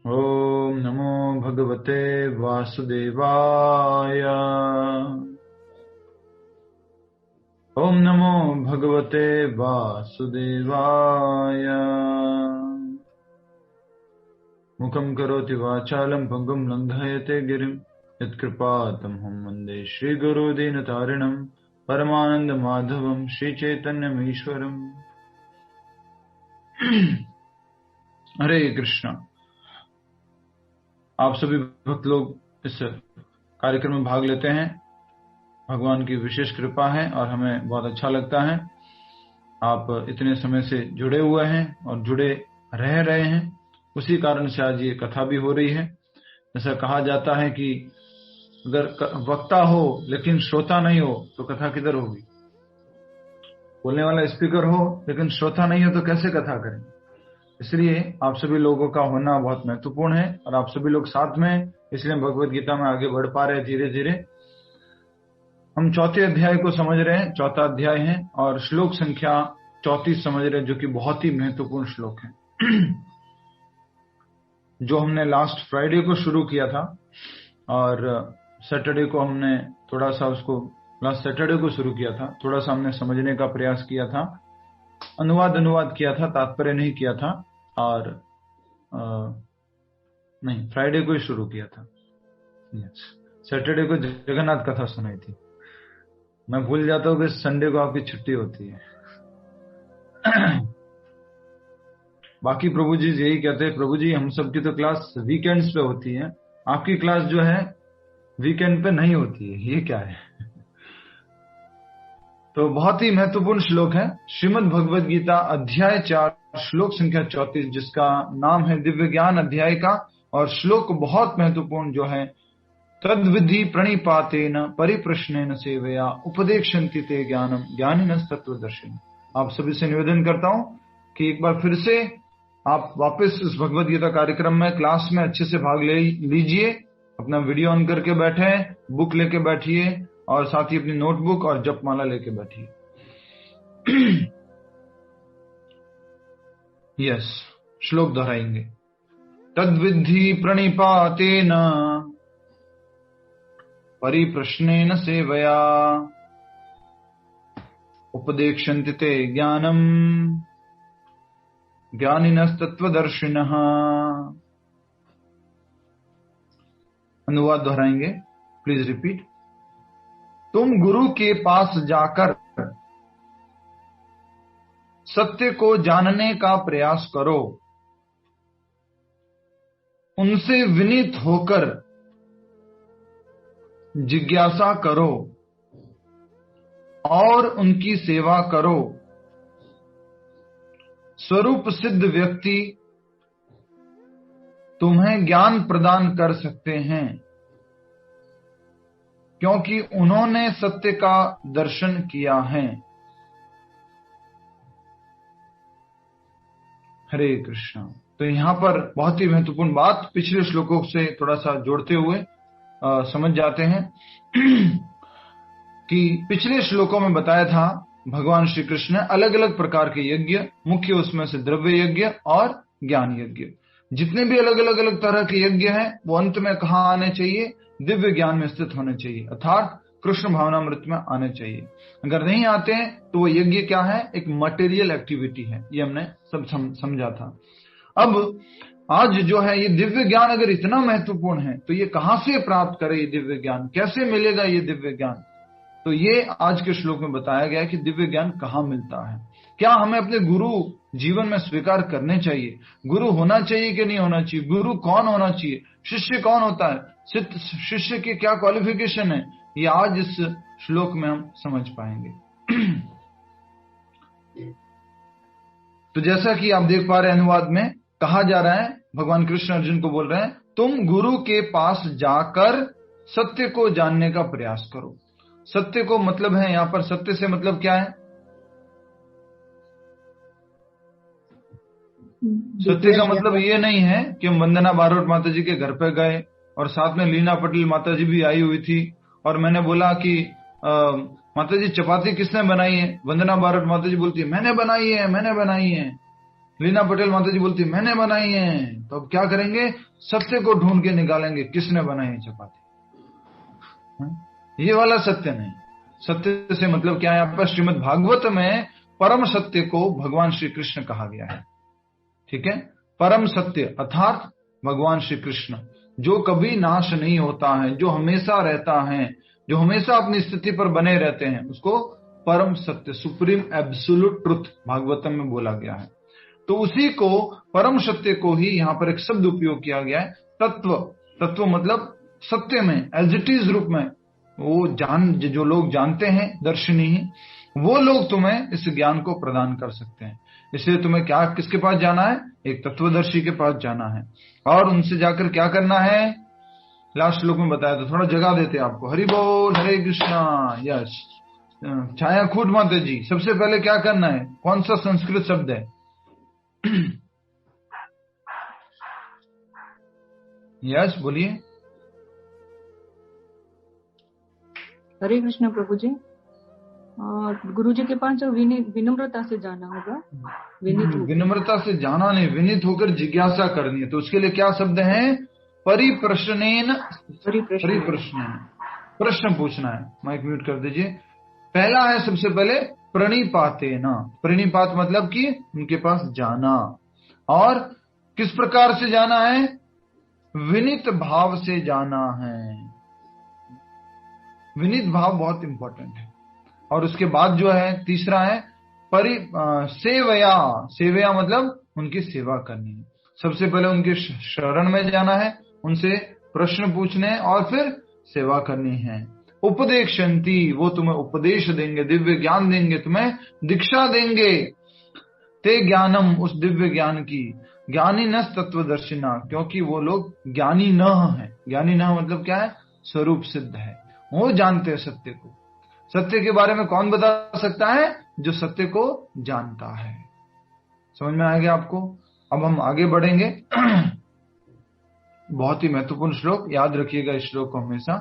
ओम नमो भगवते वासुदेवाय। ओम नमो भगवते वासुदेवाय। मुखं करोति वाचालं भंगुं लंघयते गिरिं यत्कृपातमहं वन्दे श्रीगुरुदीनतारिणं परमानन्दमाधवं श्रीचैतन्यमीश्वरम्। हरे कृष्णा। आप सभी भक्त लोग इस कार्यक्रम में भाग लेते हैं। भगवान की विशेष कृपा है और हमें बहुत अच्छा लगता है। आप इतने समय से जुड़े हुए हैं और जुड़े रह रहे हैं, उसी कारण से आज ये कथा भी हो रही है। ऐसा कहा जाता है कि अगर वक्ता हो लेकिन श्रोता नहीं हो तो कथा किधर होगी। बोलने वाला स्पीकर हो लेकिन श्रोता नहीं हो तो कैसे कथा करेंगे। इसलिए आप सभी लोगों का होना बहुत महत्वपूर्ण है और आप सभी लोग साथ में, इसलिए भगवत गीता में आगे बढ़ पा रहे हैं धीरे धीरे। हम चौथे अध्याय को समझ रहे हैं, चौथा अध्याय है और श्लोक संख्या 34 समझ रहे हैं, जो कि बहुत ही महत्वपूर्ण श्लोक है। जो हमने लास्ट फ्राइडे को शुरू किया था और सैटरडे को हमने थोड़ा सा उसको, लास्ट सैटरडे को शुरू किया था, थोड़ा सा हमने समझने का प्रयास किया था, अनुवाद किया था, तात्पर्य नहीं किया था। और नहीं, फ्राइडे को ही शुरू किया था। सैटरडे को जगन्नाथ कथा सुनाई थी। मैं भूल जाता हूँ कि संडे को आपकी छुट्टी होती है। बाकी प्रभु जी यही कहते हैं, प्रभु जी हम सबकी तो क्लास वीकेंड्स पे होती है, आपकी क्लास जो है वीकेंड पे नहीं होती है, ये क्या है। तो बहुत ही महत्वपूर्ण श्लोक है, श्रीमद् भगवद गीता अध्याय 4 श्लोक संख्या 34, जिसका नाम है दिव्य ज्ञान अध्याय का। और श्लोक बहुत महत्वपूर्ण जो है, तद्विधि प्रणिपातेन परिप्रश्नेन सेवया उपदेक्षन्ति ते ज्ञानम ज्ञानिनः तत्त्वदर्शिनः। आप सभी से निवेदन करता हूं कि एक बार फिर से आप वापस इस भगवद गीता कार्यक्रम में, क्लास में अच्छे से भाग ले लीजिए। अपना वीडियो ऑन करके बैठे, बुक लेके बैठिए और साथ ही अपनी नोटबुक और जपमाला लेके बैठिए। यस, श्लोक दोहराएंगे। तद्विधि प्रणिपातेन परिप्रश्नेन सेवया उपदेक्षन्ति ते ज्ञानम ज्ञानिनस्तत्त्वदर्शिनः। अनुवाद दोहराएंगे, प्लीज रिपीट। तुम गुरु के पास जाकर सत्य को जानने का प्रयास करो, उनसे विनीत होकर जिज्ञासा करो और उनकी सेवा करो। स्वरूप सिद्ध व्यक्ति तुम्हें ज्ञान प्रदान कर सकते हैं, क्योंकि उन्होंने सत्य का दर्शन किया है। हरे कृष्ण। तो यहां पर बहुत ही महत्वपूर्ण बात पिछले श्लोकों से थोड़ा सा जोड़ते हुए समझ जाते हैं कि पिछले श्लोकों में बताया था भगवान श्री कृष्ण ने अलग अलग प्रकार के यज्ञ, मुख्य उसमें से द्रव्य यज्ञ और ज्ञान यज्ञ, जितने भी अलग अलग तरह के यज्ञ हैं वो अंत में कहाँ आने चाहिए, दिव्य ज्ञान में स्थित होने चाहिए, अर्थात कृष्ण भावनामृत में आने चाहिए। अगर नहीं आते हैं तो वो यज्ञ क्या है, एक मटेरियल एक्टिविटी है। ये हमने सब समझा था। अब आज जो है ये दिव्य ज्ञान अगर इतना महत्वपूर्ण है तो ये कहां से प्राप्त करे, ये दिव्य ज्ञान कैसे मिलेगा, ये दिव्य ज्ञान। तो ये आज के श्लोक में बताया गया है कि दिव्य ज्ञान कहाँ मिलता है। क्या हमें अपने गुरु जीवन में स्वीकार करने चाहिए, गुरु होना चाहिए कि नहीं होना चाहिए, गुरु कौन होना चाहिए, शिष्य कौन होता है, शिष्य की क्या क्वालिफिकेशन है, ये आज इस श्लोक में हम समझ पाएंगे। तो जैसा कि आप देख पा रहे हैं, अनुवाद में कहा जा रहा है, भगवान कृष्ण अर्जुन को बोल रहे हैं, तुम गुरु के पास जाकर सत्य को जानने का प्रयास करो। सत्य को मतलब है यहां पर, सत्य से मतलब क्या है, सत्य का मतलब ये नहीं है कि हम वंदना बारोट माता जी के घर पे गए और साथ में लीना पटेल माता जी भी आई हुई थी और मैंने बोला कि माता जी चपाती किसने बनाई है, वंदना बारोट माता जी बोलती है मैंने बनाई है, मैंने बनाई है। लीना पटेल माता जी बोलती मैंने बनाई है, तो अब क्या करेंगे, सत्य को ढूंढ के निकालेंगे किसने बनाई है चपाती। ये वाला सत्य नहीं। सत्य से मतलब क्या है, यहाँ पर श्रीमद् भागवत में परम सत्य को भगवान श्री कृष्ण कहा गया है। ठीक है, परम सत्य अर्थात भगवान श्री कृष्ण, जो कभी नाश नहीं होता है, जो हमेशा रहता है, जो हमेशा अपनी स्थिति पर बने रहते हैं, उसको परम सत्य, सुप्रीम एब्सोल्यूट ट्रुथ भागवतम में बोला गया है। तो उसी को, परम सत्य को ही यहाँ पर एक शब्द उपयोग किया गया है, तत्व। तत्व मतलब सत्य में, एज इट इज रूप में। वो जो लोग जानते हैं, दर्शनी ही, वो लोग तुम्हें इस ज्ञान को प्रदान कर सकते हैं। इसलिए तुम्हें क्या, किसके पास जाना है, एक तत्वदर्शी के पास जाना है, और उनसे जाकर क्या करना है, लास्ट श्लोक में बताया था, थोड़ा जगा देते आपको। हरि बोल, हरे कृष्णा। यस, छाया खूट माता जी, सबसे पहले क्या करना है, कौन सा संस्कृत शब्द है? यस बोलिए। हरे कृष्ण प्रभु जी। गुरु जी के पास जो विनम्रता से जाना होगा, विनम्रता से जाना नहीं, विनीत होकर जिज्ञासा करनी है। तो उसके लिए क्या शब्द है, परिप्रश्नेन। परिप्रश्नेन, प्रश्न पूछना है। माइक म्यूट कर दीजिए। पहला है सबसे पहले प्रणिपातेन। प्रणिपात मतलब कि उनके पास जाना, और किस प्रकार से जाना है, विनीत भाव से जाना है। विनीत भाव बहुत इंपॉर्टेंट है। और उसके बाद जो है तीसरा है सेवया। सेवया मतलब उनकी सेवा करनी है। सबसे पहले उनके शरण में जाना है, उनसे प्रश्न पूछने, और फिर सेवा करनी है। उपदेशंती, वो तुम्हें उपदेश देंगे, दिव्य ज्ञान देंगे, तुम्हें दीक्षा देंगे। ते ज्ञानम, उस दिव्य ज्ञान की। ज्ञानी न तत्वदर्शिना, क्योंकि वो लोग ज्ञानी न है। ज्ञानी न मतलब क्या है, स्वरूप सिद्ध है, वो जानते हैं सत्य को। सत्य के बारे में कौन बता सकता है, जो सत्य को जानता है। समझ में आ गया आपको? अब हम आगे बढ़ेंगे। बहुत ही महत्वपूर्ण श्लोक, याद रखिएगा इस श्लोक को हमेशा।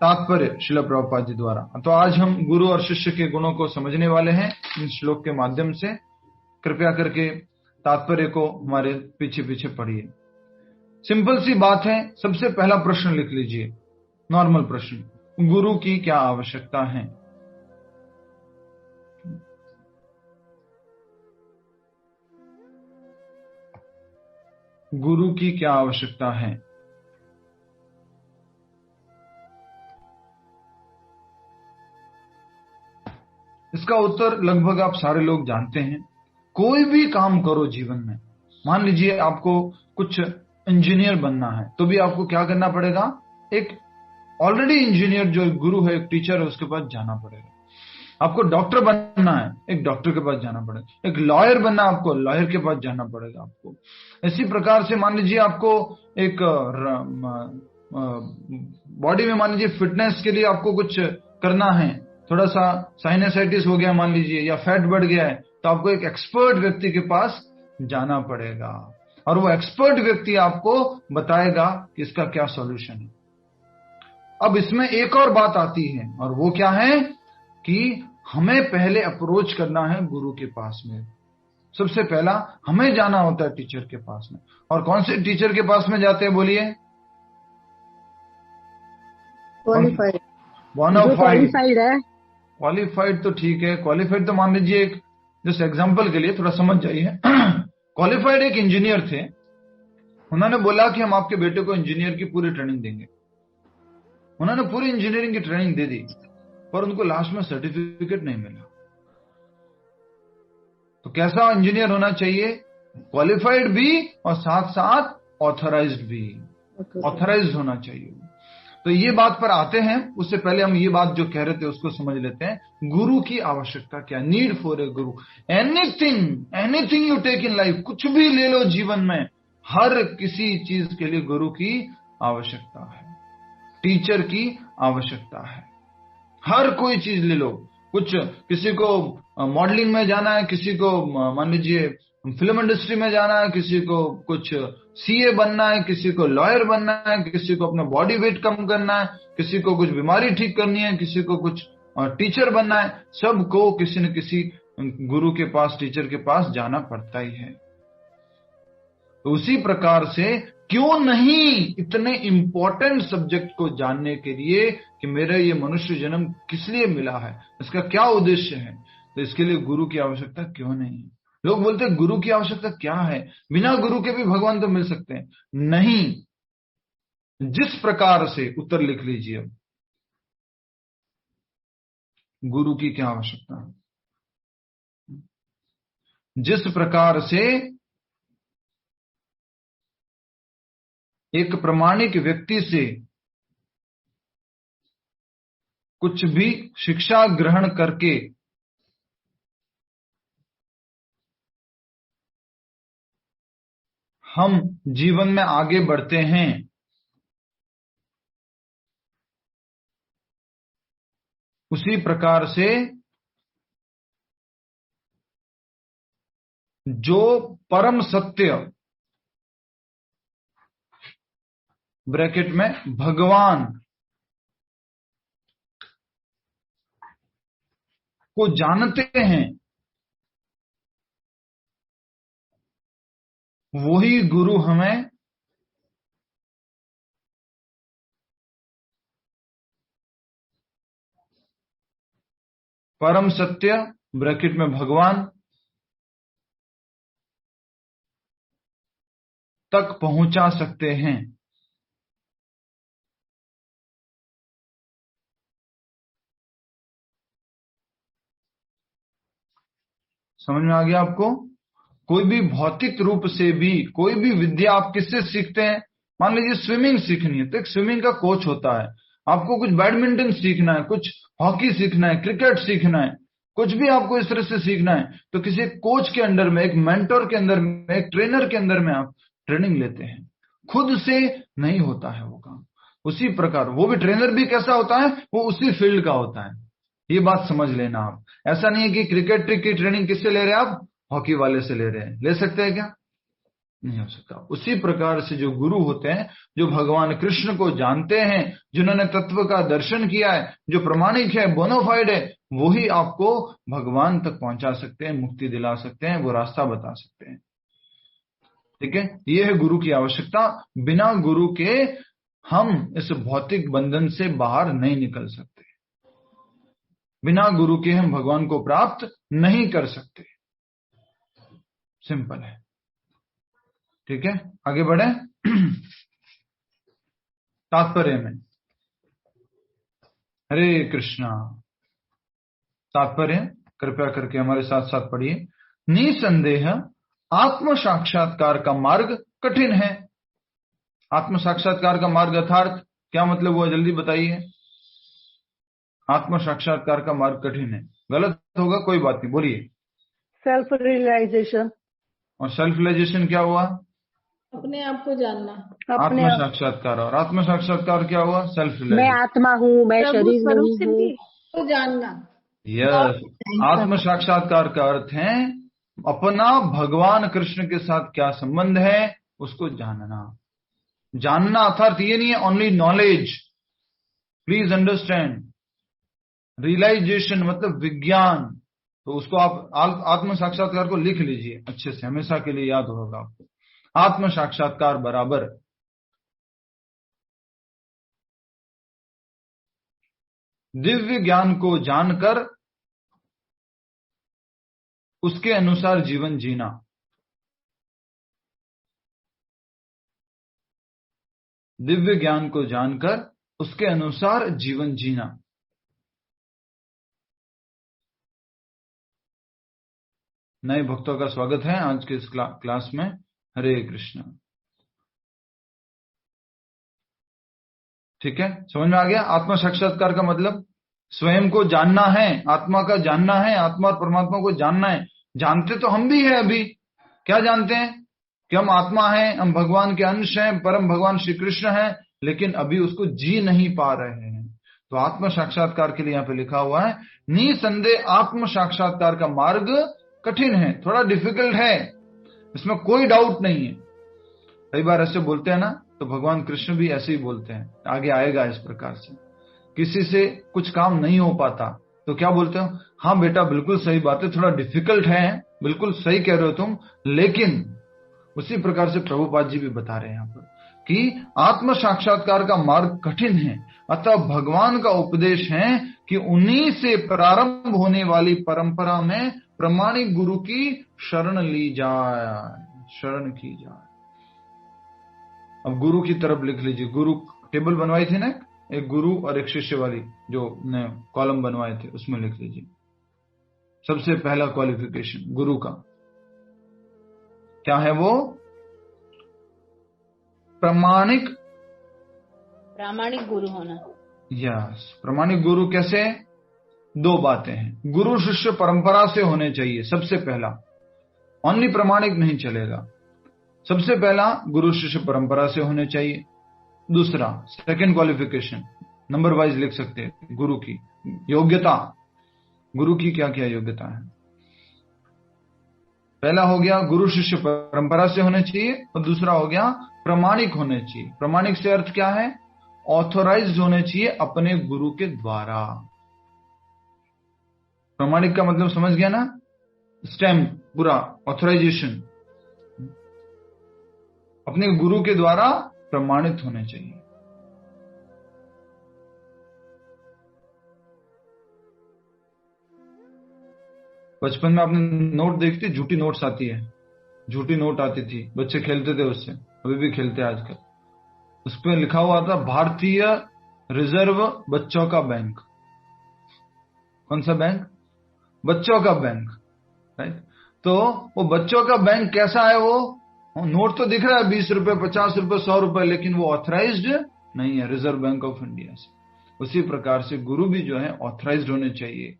तात्पर्य श्रील प्रभुपाद जी द्वारा। तो आज हम गुरु और शिष्य के गुणों को समझने वाले हैं इन श्लोक के माध्यम से। कृपया करके तात्पर्य को हमारे पीछे पीछे पढ़िए। सिंपल सी बात है। सबसे पहला प्रश्न लिख लीजिए, नॉर्मल प्रश्न, गुरु की क्या आवश्यकता है? गुरु की क्या आवश्यकता है? इसका उत्तर लगभग आप सारे लोग जानते हैं। कोई भी काम करो जीवन में, मान लीजिए आपको कुछ इंजीनियर बनना है, तो भी आपको क्या करना पड़ेगा, एक ऑलरेडी इंजीनियर जो गुरु है, एक टीचर है, उसके पास जाना पड़ेगा। आपको डॉक्टर बनना है, एक डॉक्टर के पास जाना पड़ेगा। एक लॉयर बनना है, आपको लॉयर के पास जाना पड़ेगा आपको। इसी प्रकार से मान लीजिए आपको एक बॉडी में, मान लीजिए फिटनेस के लिए आपको कुछ करना है, थोड़ा सा साइनसाइटिस हो गया मान लीजिए, या फैट बढ़ गया है, तो आपको एक एक्सपर्ट व्यक्ति के पास जाना पड़ेगा, और वो एक्सपर्ट व्यक्ति आपको बताएगा कि इसका क्या सॉल्यूशन है। अब इसमें एक और बात आती है, और वो क्या है कि हमें पहले अप्रोच करना है गुरु के पास में। सबसे पहला हमें जाना होता है टीचर के पास में। और कौन से टीचर के पास में जाते हैं, बोलिए? क्वालिफाइड। क्वालिफाइड है। क्वालिफाइड तो ठीक है। क्वालिफाइड तो मान लीजिए, एक जैसे एग्जांपल के लिए थोड़ा समझ जाइए। क्वालिफाइड एक इंजीनियर थे, उन्होंने बोला कि हम आपके बेटे को इंजीनियर की पूरी ट्रेनिंग देंगे। उन्होंने पूरी इंजीनियरिंग की ट्रेनिंग दे दी, पर उनको लास्ट में सर्टिफिकेट नहीं मिला। तो कैसा इंजीनियर होना चाहिए? क्वालिफाइड भी और साथ साथ ऑथराइज्ड भी। ऑथराइज्ड होना चाहिए। तो ये बात पर आते हैं, उससे पहले हम ये बात जो कह रहे थे उसको समझ लेते हैं। गुरु की आवश्यकता क्या? Need for a guru. Anything you take in life, कुछ भी ले लो जीवन में, हर किसी चीज के लिए गुरु की आवश्यकता है, टीचर की आवश्यकता है। हर कोई चीज ले लो, कुछ, किसी को मॉडलिंग में जाना है, किसी को मान लीजिए फिल्म इंडस्ट्री में जाना है, किसी को कुछ सीए बनना है, किसी को लॉयर बनना है, किसी को अपना बॉडी वेट कम करना है, किसी को कुछ बीमारी ठीक करनी है, किसी को कुछ टीचर बनना है। सबको किसी न किसी गुरु के पास, टीचर के पास जाना पड़ता ही है। तो उसी प्रकार से क्यों नहीं इतने इंपॉर्टेंट सब्जेक्ट को जानने के लिए कि मेरा ये मनुष्य जन्म किस लिए मिला है, इसका क्या उद्देश्य है, तो इसके लिए गुरु की आवश्यकता क्यों नहीं है। लोग बोलते हैं गुरु की आवश्यकता क्या है, बिना गुरु के भी भगवान तो मिल सकते हैं। नहीं, जिस प्रकार से, उत्तर लिख लीजिए अब, गुरु की क्या आवश्यकता है। जिस प्रकार से एक प्रामाणिक व्यक्ति से कुछ भी शिक्षा ग्रहण करके हम जीवन में आगे बढ़ते हैं, उसी प्रकार से जो परम सत्य, ब्रैकेट में भगवान को जानते हैं, वही गुरु हमें परम सत्य, ब्रैकेट में भगवान, तक पहुंचा सकते हैं। समझ में आ गया आपको। कोई भी भौतिक रूप से भी कोई भी विद्या आप किससे सीखते हैं। मान लीजिए स्विमिंग सीखनी है तो एक स्विमिंग का कोच होता है। आपको कुछ बैडमिंटन सीखना है, कुछ हॉकी सीखना है, क्रिकेट सीखना है, कुछ भी आपको इस तरह से सीखना है तो किसी कोच के अंडर में, एक मेंटर के अंदर में, एक ट्रेनर के अंदर में आप ट्रेनिंग लेते हैं। खुद से नहीं होता है वो काम। उसी प्रकार वो भी ट्रेनर भी कैसा होता है, वो उसी फील्ड का होता है। ये बात समझ लेना आप। ऐसा नहीं है कि क्रिकेट की ट्रेनिंग किससे ले रहे हैं आप, हॉकी वाले से ले रहे हैं। ले सकते हैं क्या? नहीं हो सकता। उसी प्रकार से जो गुरु होते हैं, जो भगवान कृष्ण को जानते हैं, जिन्होंने तत्व का दर्शन किया है, जो प्रमाणिक है, बोनाफाइड है, वही आपको भगवान तक पहुंचा सकते हैं, मुक्ति दिला सकते हैं, वो रास्ता बता सकते हैं। ठीक है, ये है गुरु की आवश्यकता। बिना गुरु के हम इस भौतिक बंधन से बाहर नहीं निकल सकते। बिना गुरु के हम भगवान को प्राप्त नहीं कर सकते। सिंपल है। ठीक है, आगे बढ़े। तात्पर्य में, हरे कृष्णा। तात्पर्य कृपया करके हमारे साथ साथ पढ़िए। निसंदेह आत्म साक्षात्कार का मार्ग कठिन है। आत्म साक्षात्कार का मार्ग अर्थात क्या मतलब हुआ, जल्दी बताइए। आत्म साक्षात्कार का मार्ग कठिन है, गलत होगा कोई बात नहीं, बोलिए। Self realisation. और सेल्फ रियलाइजेशन क्या हुआ? अपने आप को जानना। अपने आत्म साक्षात्कार। और आत्म साक्षात्कार क्या हुआ? सेल्फ मैं रियलाइजेशन। आत्मा हूँ, मैं शरीर नहीं हूँ। तो जानना। यस, आत्म साक्षात्कार का अर्थ है अपना भगवान कृष्ण के साथ क्या संबंध है उसको जानना। जानना अर्थात ये नहीं है only knowledge, please understand. Realisation मतलब विज्ञान। तो उसको आप आत्म साक्षात्कार को लिख लीजिए अच्छे से, हमेशा के लिए याद होगा आपको। आत्म साक्षात्कार बराबर दिव्य ज्ञान को जानकर उसके अनुसार जीवन जीना। दिव्य ज्ञान को जानकर उसके अनुसार जीवन जीना। नए भक्तों का स्वागत है आज के इस क्लास में। हरे कृष्ण। ठीक है, समझ में आ गया। आत्म साक्षात्कार का मतलब स्वयं को जानना है, आत्मा का जानना है, आत्मा और परमात्मा को जानना है। जानते तो हम भी हैं। अभी क्या जानते हैं कि हम आत्मा हैं, हम भगवान के अंश हैं, परम भगवान श्री कृष्ण हैं, लेकिन अभी उसको जी नहीं पा रहे हैं। तो आत्म साक्षात्कार के लिए यहाँ पे लिखा हुआ है निसंदेह आत्म साक्षात्कार का मार्ग कठिन है, थोड़ा डिफिकल्ट है, इसमें कोई डाउट नहीं है। कई बार ऐसे बोलते हैं ना, तो भगवान कृष्ण भी ऐसे ही बोलते हैं, आगे आएगा इस प्रकार से। किसी से कुछ काम नहीं हो पाता तो क्या बोलते हो? हाँ बेटा बिल्कुल सही बात है, थोड़ा डिफिकल्ट है, बिल्कुल सही कह रहे हो तुम, लेकिन उसी प्रकार से प्रभुपाद जी भी बता रहे हैं यहाँ पर कि आत्म साक्षात्कार का मार्ग कठिन है, अतः भगवान का उपदेश है कि उन्हीं से प्रारंभ होने वाली परंपरा में प्रमाणिक गुरु की शरण ली जाए, शरण की जाए। अब गुरु की तरफ लिख लीजिए, गुरु टेबल बनवाई थी ना, एक गुरु और एक शिष्य वाली जो ने कॉलम बनवाए थे, उसमें लिख लीजिए सबसे पहला क्वालिफिकेशन गुरु का क्या है? वो प्रामाणिक गुरु होना। यस, प्रामाणिक गुरु कैसे? दो बातें हैं, गुरु शिष्य परंपरा से होने चाहिए सबसे पहला, ओनली प्रामाणिक नहीं चलेगा। सबसे पहला गुरु शिष्य परंपरा से होने चाहिए। दूसरा सेकंड क्वालिफिकेशन नंबर वाइज लिख सकते हैं, गुरु की योग्यता, गुरु की क्या क्या योग्यता है। पहला हो गया गुरु शिष्य परंपरा से होने चाहिए, और दूसरा हो गया प्रामाणिक होने चाहिए। प्रामाणिक से अर्थ क्या है? ऑथोराइज्ड होने चाहिए अपने गुरु के द्वारा। प्रामाणिक का मतलब समझ गया ना? स्टैम्प पूरा, ऑथराइजेशन, अपने गुरु के द्वारा प्रमाणित होने चाहिए। बचपन में आपने नोट देखती, झूठी नोट्स आती है, झूठी नोट आती थी, बच्चे खेलते थे उससे, अभी भी खेलते हैं आजकल। उस पर लिखा हुआ था भारतीय रिजर्व बच्चों का बैंक। कौन सा बैंक? बच्चों का बैंक, राइट। तो वो बच्चों का बैंक कैसा है? वो नोट तो दिख रहा है 20 रुपए, 50 रुपए, 100 रुपए, लेकिन वो ऑथराइज्ड नहीं है रिजर्व बैंक ऑफ इंडिया से। उसी प्रकार से गुरु भी जो है ऑथराइज्ड होने चाहिए,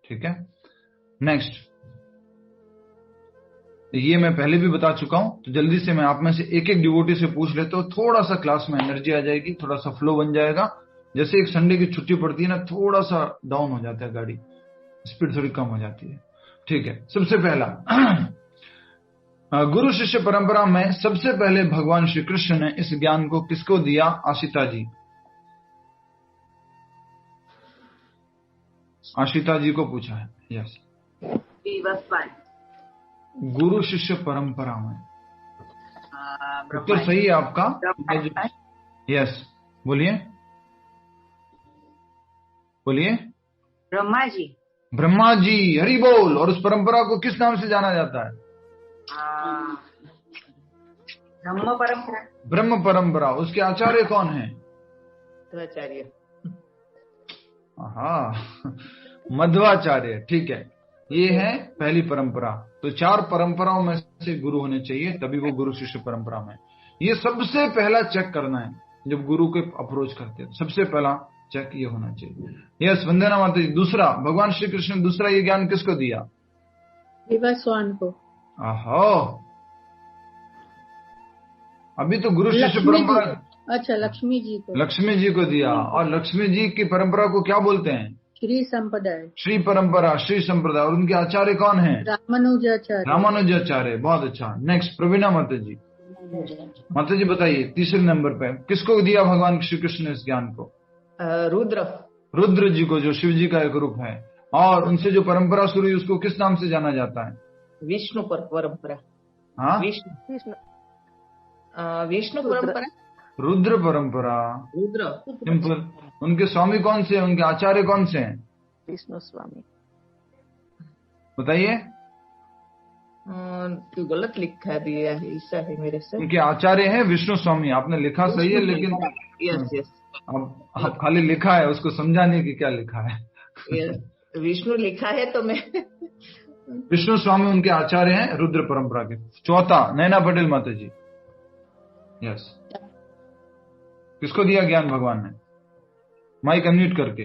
ठीक है। नेक्स्ट, ये मैं पहले भी बता चुका हूं, तो जल्दी से मैं आप में से एक एक डिवोटी से पूछ लेता हूं, थोड़ा सा क्लास में एनर्जी आ जाएगी, थोड़ा सा फ्लो बन जाएगा। जैसे एक संडे की छुट्टी पड़ती है ना, थोड़ा सा डाउन हो जाता है गाड़ी, स्पीड थोड़ी कम हो जाती है, ठीक है। सबसे पहला गुरु शिष्य परंपरा में सबसे पहले भगवान श्री कृष्ण ने इस ज्ञान को किसको दिया? आशिता जी, आशिता जी को पूछा है। यस, गुरु शिष्य परंपरा में उत्तर सही है आपका। यस, बोलिए बोलिए। ब्रह्मा जी, ब्रह्मा जी, हरि बोल। और उस परंपरा को किस नाम से जाना जाता है? ब्रह्म परंपरा। ब्रह्म परंपरा। उसके आचार्य कौन है? मध्वाचार्य। हाँ, मध्वाचार्य, ठीक है। ये है पहली परंपरा। तो 4 परंपराओं में से गुरु होने चाहिए, तभी वो गुरु शिष्य परंपरा में। ये सबसे पहला चेक करना है जब गुरु के अप्रोच करते हैं, सबसे पहला चेक ये होना चाहिए। यस, वंदना माता जी। दूसरा, भगवान श्री कृष्ण ने दूसरा ये ज्ञान किसको दिया? विवस्वान को। आहो, अभी तो गुरु शिष्य परंपरा। अच्छा, लक्ष्मी जी को। लक्ष्मी जी को दिया। और लक्ष्मी जी की परंपरा को क्या बोलते हैं? श्री संप्रदाय। श्री परंपरा, श्री संप्रदाय। और उनके आचार्य कौन है? रामानुजाचार्य। रामानुजाचार्य, बहुत अच्छा। नेक्स्ट, प्रवीणा माता जी। माता जी बताइए, तीसरे नंबर पे किसको दिया भगवान श्री कृष्ण ने इस ज्ञान को? रुद्र। रुद्र जी को, जो शिव जी का एक रूप है। और उनसे जो परंपरा शुरू हुई उसको किस नाम से जाना जाता है? विष्णु परंपरा। हाँ, विष्णु परंपरा, रुद्र परंपरा। रुद्र सिंपल। उनके स्वामी कौन से हैं? उनके आचार्य कौन से हैं? विष्णु स्वामी। बताइए। तो गलत लिखा दिया है, ऐसा है मेरे से। उनके आचार्य हैं विष्णु स्वामी। आपने लिखा सही है, लेकिन यस यस, अब खाली लिखा है, उसको समझाने की क्या लिखा है? विष्णु लिखा है तो मैं विष्णु स्वामी उनके आचार्य हैं रुद्र परंपरा के। चौथा, नैना पटेल माता जी। यस, किसको दिया ज्ञान भगवान ने? माइक अनम्यूट करके।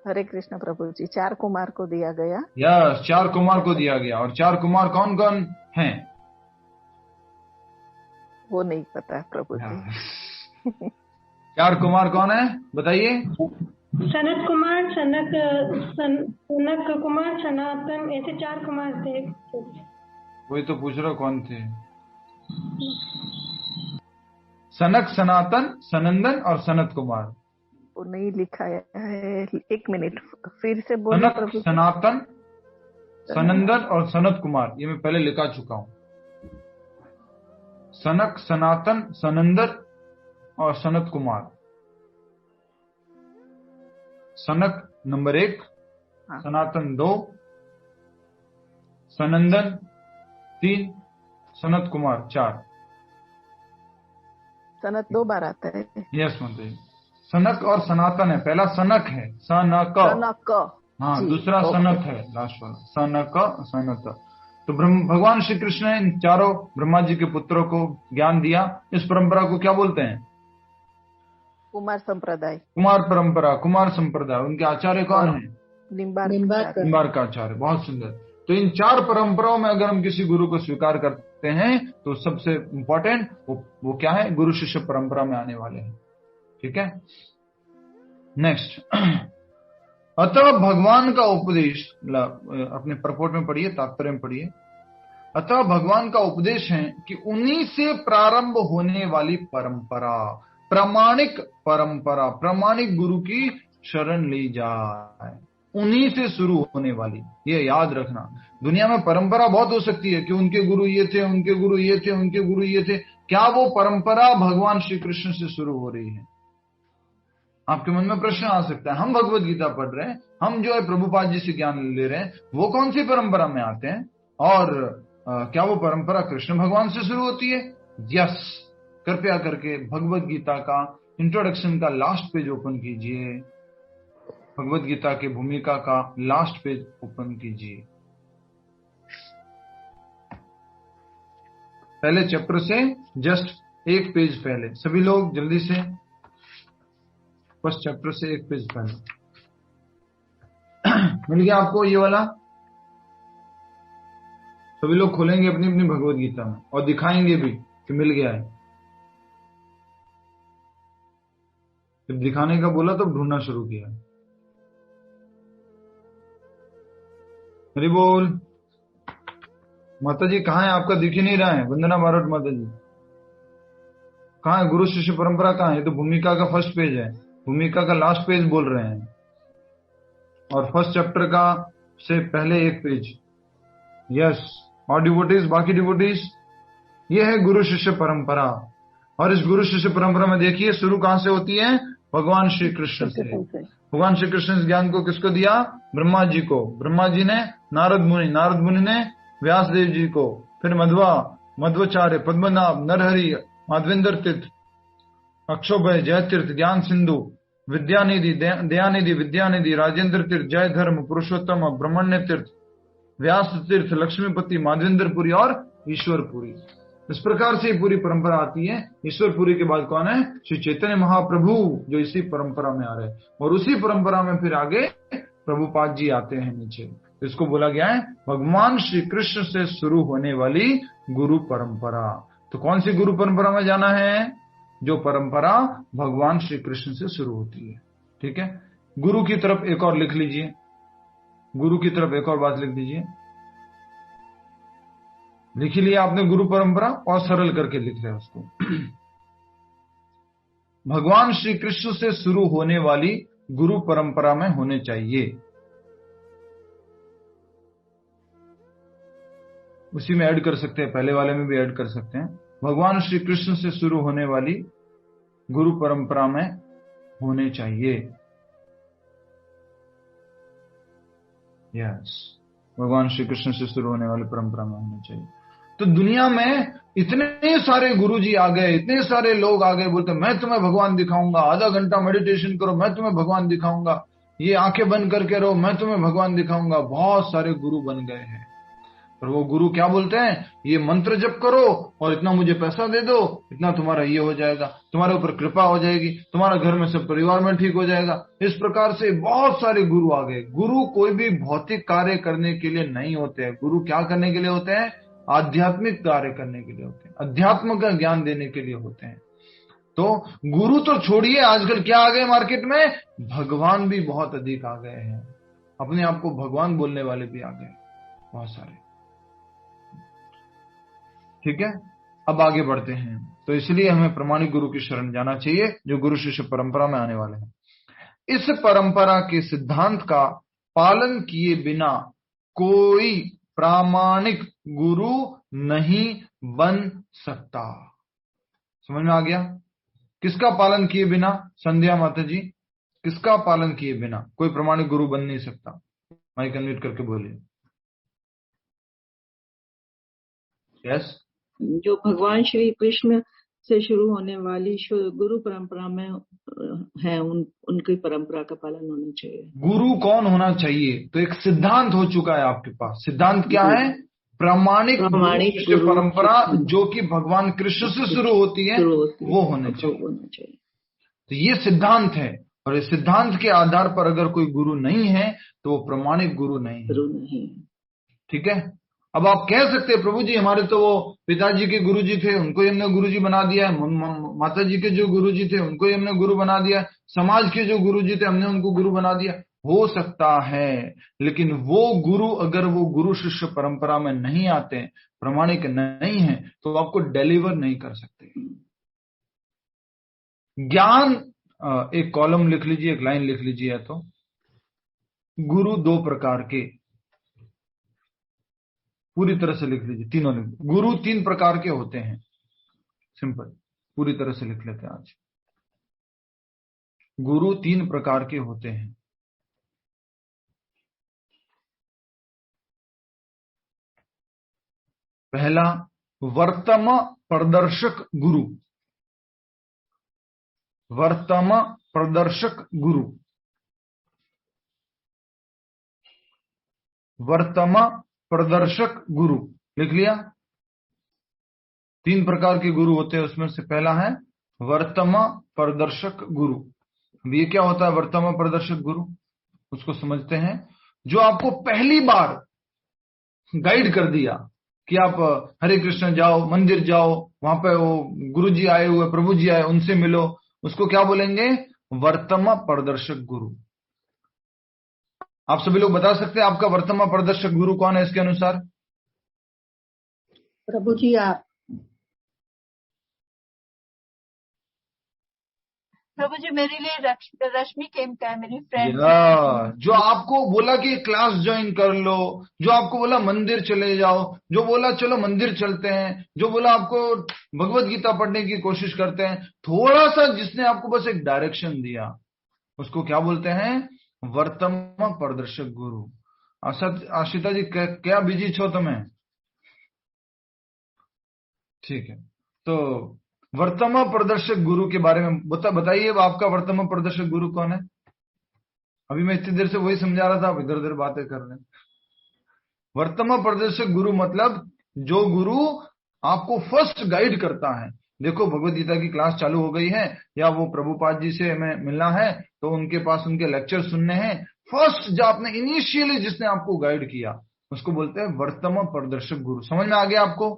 हरे कृष्ण प्रभु जी, 4 कुमार को दिया गया। यस, 4 कुमार को दिया गया। और 4 कुमार कौन कौन हैं? वो नहीं पता है प्रभु जी। 4 कुमार कौन है बताइए? सनत कुमार, सनक कुमार, सनातन, ऐसे 4 कुमार थे। वही तो पूछ रहा कौन थे? सनक, सनातन, सनंदन और सनत कुमार। वो नहीं लिखा है, 1 मिनट फिर से बोलो सनक, प्रभु। सनातन, सनंदन और सनत कुमार, ये मैं पहले लिखा चुका हूं। सनक, सनातन, सनंदर और सनत कुमार। सनक नंबर 1, हाँ। सनातन 2, सनंदन 3, सनत कुमार 4। सनत 2 बार आता है। यस माता जी। सनक और सनातन है, पहला सनक है, सनक, सनक, हाँ, जी, दूसरा ओके। सनक है, लास्ट वाला सनक, सनत। तो भगवान श्री कृष्ण ने इन चारों ब्रह्मा जी के पुत्रों को ज्ञान दिया। इस परंपरा को क्या बोलते हैं? कुमार संप्रदाय, कुमार परंपरा, कुमार संप्रदाय। उनके आचार्य कौन है? निम्बार्क। निम्बार्क आचार्य। बहुत सुंदर। तो इन 4 परंपराओं में अगर हम किसी गुरु को स्वीकार करते हैं तो सबसे इंपॉर्टेंट वो क्या है? गुरु शिष्य परंपरा में आने वाले हैं। ठीक है, नेक्स्ट। अतः भगवान का उपदेश, अपने प्रपोर्ट में पढ़िए, तात्पर्य में पढ़िए। अतः भगवान का उपदेश है कि उन्हीं से प्रारंभ होने वाली परंपरा, प्रामाणिक परंपरा, प्रामाणिक गुरु की शरण ली जाए। उन्हीं से शुरू होने वाली, ये याद रखना। दुनिया में परंपरा बहुत हो सकती है कि उनके गुरु ये थे, उनके गुरु ये थे, उनके गुरु ये थे। क्या वो परंपरा भगवान श्री कृष्ण से शुरू हो रही है? आपके मन में प्रश्न आ सकता है। हम भगवत गीता पढ़ रहे हैं, हम जो है प्रभुपाद जी से ज्ञान ले रहे हैं, वो कौन सी परंपरा में आते हैं? और क्या वो परंपरा कृष्ण भगवान से शुरू होती है? यस। कृपया करके भगवत गीता का इंट्रोडक्शन का लास्ट पेज ओपन कीजिए, भगवत गीता की भूमिका का लास्ट पेज ओपन कीजिए, पहले चैप्टर से जस्ट 1 पेज पहले। सभी लोग जल्दी से, फर्स्ट चैप्टर से 1 पेज पहले। मिल गया आपको ये वाला? सभी लोग खोलेंगे अपनी अपनी भगवत गीता में और दिखाएंगे भी कि मिल गया है। जब दिखाने का बोला तो ढूंढना शुरू किया। हरि बोल। माता जी कहाँ है? आपका दिख ही नहीं रहा है। वंदना बारोट माता जी कहाँ है? गुरु शिष्य परंपरा कहाँ है? ये तो भूमिका का फर्स्ट पेज है, भूमिका का लास्ट पेज बोल रहे हैं, और फर्स्ट चैप्टर का से पहले 1 पेज। यस। और डिवोटीज, बाकी डिवोटीज, ये है गुरु शिष्य परंपरा। और इस गुरु शिष्य परंपरा में देखिए शुरू कहां से होती है? भगवान श्री कृष्ण से। भगवान श्री कृष्ण इस ज्ञान को किसको दिया? ब्रह्मा जी को। ब्रह्मा जी ने नारद मुनि ने व्यास देव जी को, फिर मध्वाचार्य, पद्मनाभ, नरहरि, माधवेंद्र तीर्थ, अक्षोभय, जय तीर्थ, ज्ञान सिंधु, विद्यानिधि, दयानिधि, विद्यानिधि, राजेंद्र तीर्थ, जय धर्म, पुरुषोत्तम, ब्रह्मण्य तीर्थ, व्यास तीर्थ, लक्ष्मीपति, माधवेंद्रपुरी और ईश्वरपुरी। इस प्रकार से पूरी परंपरा आती है। ईश्वरपुरी के बाद कौन है? श्री चैतन्य महाप्रभु, जो इसी परंपरा में आ रहे हैं। और उसी परंपरा में फिर आगे प्रभुपाद जी आते हैं नीचे। इसको बोला गया है भगवान श्री कृष्ण से शुरू होने वाली गुरु परंपरा। तो कौन सी गुरु परंपरा में जाना है? जो परंपरा भगवान श्री कृष्ण से शुरू होती है। ठीक है, गुरु की तरफ एक और लिख लीजिए, गुरु की तरफ एक और बात लिख दीजिए। लिख ही लिया आपने गुरु परंपरा, और सरल करके लिख रहे हैं उसको। भगवान श्री कृष्ण से शुरू होने वाली गुरु परंपरा में होने चाहिए। उसी में ऐड कर सकते हैं, पहले वाले में भी ऐड कर सकते हैं। भगवान श्री कृष्ण से शुरू होने वाली गुरु परंपरा में होने चाहिए। यस, भगवान श्री कृष्ण से शुरू होने वाली परंपरा में होने चाहिए। तो दुनिया में इतने सारे गुरुजी आ गए, इतने सारे लोग आ गए, बोलते मैं तुम्हें भगवान दिखाऊंगा, आधा घंटा मेडिटेशन करो मैं तुम्हें भगवान दिखाऊंगा, ये आंखें बंद करके रहो मैं तुम्हें भगवान दिखाऊंगा। बहुत सारे गुरु बन गए हैं। और वो गुरु क्या बोलते हैं? ये मंत्र जप करो और इतना मुझे पैसा दे दो, इतना तुम्हारा ये हो जाएगा, तुम्हारे ऊपर कृपा हो जाएगी, तुम्हारा घर में सब परिवार में ठीक हो जाएगा। इस प्रकार से बहुत सारे गुरु आ गए। गुरु कोई भी भौतिक कार्य करने के लिए नहीं होते हैं। गुरु क्या करने के लिए होते हैं? आध्यात्मिक कार्य करने के लिए होते हैं, अध्यात्म का ज्ञान देने के लिए होते हैं। तो गुरु तो छोड़िए, आजकल क्या आ गए मार्केट में? भगवान भी बहुत अधिक आ गए हैं। अपने आप को भगवान बोलने वाले भी आ गए बहुत सारे। ठीक है, अब आगे बढ़ते हैं। तो इसलिए हमें प्रमाणिक गुरु की शरण जाना चाहिए, जो गुरु शिष्य परंपरा में आने वाले हैं। इस परंपरा के सिद्धांत का पालन किए बिना कोई प्रामाणिक गुरु नहीं बन सकता। समझ में आ गया? किसका पालन किए बिना? संध्या माता जी, किसका पालन किए बिना कोई प्रामाणिक गुरु बन नहीं सकता? माइक अनम्यूट करके बोलिए। यस, जो भगवान श्री कृष्ण से शुरू होने वाली गुरु परंपरा में है, उनकी परंपरा का पालन होना चाहिए। गुरु कौन होना चाहिए? तो एक सिद्धांत हो चुका है आपके पास। सिद्धांत क्या है? प्रामाणिक गुरु परंपरा जो कि भगवान कृष्ण से शुरू होती है, वो होने चाहिए। तो ये सिद्धांत है, और इस सिद्धांत के आधार पर अगर कोई गुरु नहीं है तो वो प्रामाणिक गुरु नहीं है। ठीक है? अब आप कह सकते हैं प्रभु जी हमारे तो वो पिताजी के गुरुजी थे, उनको ही हमने गुरुजी बना दिया है, माता जी के जो गुरुजी थे उनको ही हमने गुरु बना दिया, समाज के जो गुरुजी थे हमने उनको गुरु बना दिया। हो सकता है, लेकिन वो गुरु अगर वो गुरु शिष्य परंपरा में नहीं आते, प्रामाणिक नहीं है, तो आपको डिलीवर नहीं कर सकते। ज्ञान, एक कॉलम लिख लीजिए, एक लाइन लिख लीजिए। तो गुरु दो प्रकार के, पूरी तरह से लिख लीजिए, तीनों लिख। गुरु तीन प्रकार के होते हैं। सिंपल, पूरी तरह से लिख लेते हैं आज। गुरु तीन प्रकार के होते हैं। पहला, वर्तम प्रदर्शक गुरु। वर्तम प्रदर्शक गुरु। वर्तम प्रदर्शक गुरु लिख लिया। तीन प्रकार के गुरु होते हैं, उसमें से पहला है वर्तम प्रदर्शक गुरु। अब ये क्या होता है वर्तम प्रदर्शक गुरु? उसको समझते हैं। जो आपको पहली बार गाइड कर दिया कि आप हरे कृष्ण जाओ, मंदिर जाओ, वहां पे वो गुरु जी आए हुए, प्रभु जी आए, उनसे मिलो, उसको क्या बोलेंगे? वर्तम प्रदर्शक गुरु। आप सभी लोग बता सकते हैं आपका वर्तमान प्रदर्शक गुरु कौन है इसके अनुसार? प्रभु जी आप। प्रभु जी मेरे लिए रश्मि केमका है, मेरी फ्रेंड। जो आपको बोला कि क्लास ज्वाइन कर लो, जो आपको बोला मंदिर चले जाओ, जो बोला चलो मंदिर चलते हैं, जो बोला आपको भगवत गीता पढ़ने की कोशिश करते हैं, थोड़ा सा जिसने आपको बस एक डायरेक्शन दिया, उसको क्या बोलते हैं? वर्तमान प्रदर्शक गुरु। आशिता जी क्या बिजी छो तुम्हें? ठीक है, तो वर्तमान प्रदर्शक गुरु के बारे में बताइए। आपका वर्तमान प्रदर्शक गुरु कौन है? अभी मैं इतनी देर से वही समझा रहा था, आप इधर उधर बातें कर रहे हैं। वर्तमान प्रदर्शक गुरु मतलब जो गुरु आपको फर्स्ट गाइड करता है। देखो भगवत गीता की क्लास चालू हो गई है, या वो प्रभुपाद जी से हमें मिलना है तो उनके पास उनके लेक्चर सुनने हैं। फर्स्ट जो आपने इनिशियली जिसने आपको गाइड किया, उसको बोलते हैं वर्तमान प्रदर्शक गुरु। समझ में आ गया आपको?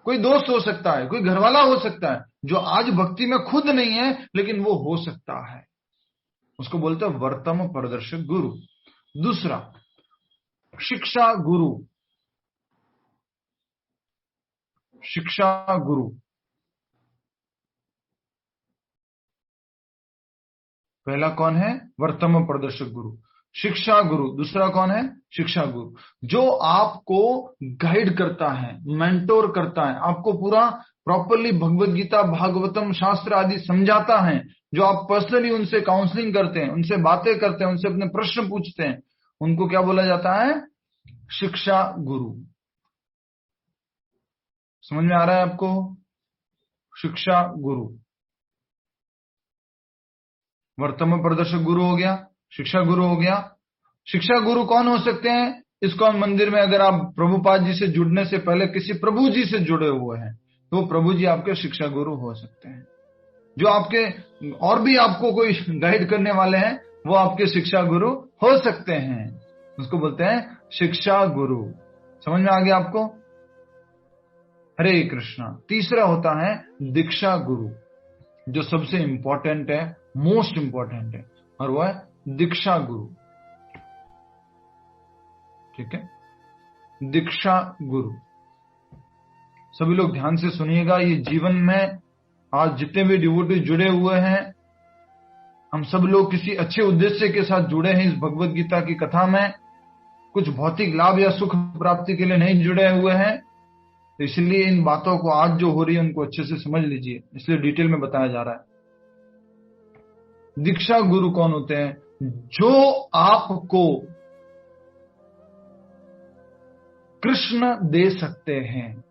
कोई दोस्त हो सकता है, कोई घरवाला हो सकता है, जो आज भक्ति में खुद नहीं है लेकिन वो हो सकता है, उसको बोलते हैं वर्तमान प्रदर्शक गुरु। दूसरा, शिक्षा गुरु। शिक्षा गुरु, पहला कौन है? वर्तमान प्रदर्शक गुरु, शिक्षा गुरु। दूसरा कौन है? शिक्षा गुरु, जो आपको गाइड करता है, मेंटोर करता है, आपको पूरा प्रॉपरली भगवत गीता, भागवतम, शास्त्र आदि समझाता है, जो आप पर्सनली उनसे काउंसलिंग करते हैं, उनसे बातें करते हैं, उनसे अपने प्रश्न पूछते हैं, उनको क्या बोला जाता है? शिक्षा गुरु। समझ में आ रहा है आपको? शिक्षा गुरु, वर्तमान प्रदर्शक गुरु हो गया, शिक्षा गुरु हो गया। शिक्षा गुरु कौन हो सकते हैं? इस्कॉन मंदिर में अगर आप प्रभुपाद जी से जुड़ने से पहले किसी प्रभु जी से जुड़े हुए हैं तो प्रभु जी आपके शिक्षा गुरु हो सकते हैं। जो आपके और भी आपको कोई गाइड करने वाले हैं वो आपके शिक्षा गुरु हो सकते हैं, उसको बोलते हैं शिक्षा गुरु। समझ में आ गया आपको? हरे कृष्णा। तीसरा होता है दीक्षा गुरु, जो सबसे इंपॉर्टेंट है, मोस्ट इंपॉर्टेंट है, और वो है दीक्षा गुरु। ठीक है, दीक्षा गुरु। सभी लोग ध्यान से सुनिएगा। ये जीवन में आज जितने भी डिवोटी जुड़े हुए हैं, हम सब लोग किसी अच्छे उद्देश्य के साथ जुड़े हैं इस भगवत गीता की कथा में, कुछ भौतिक लाभ या सुख प्राप्ति के लिए नहीं जुड़े हुए हैं। तो इसलिए इन बातों को आज जो हो रही है उनको अच्छे से समझ लीजिए, इसलिए डिटेल में बताया जा रहा है। दीक्षा गुरु कौन होते हैं? जो आपको कृष्ण दे सकते हैं।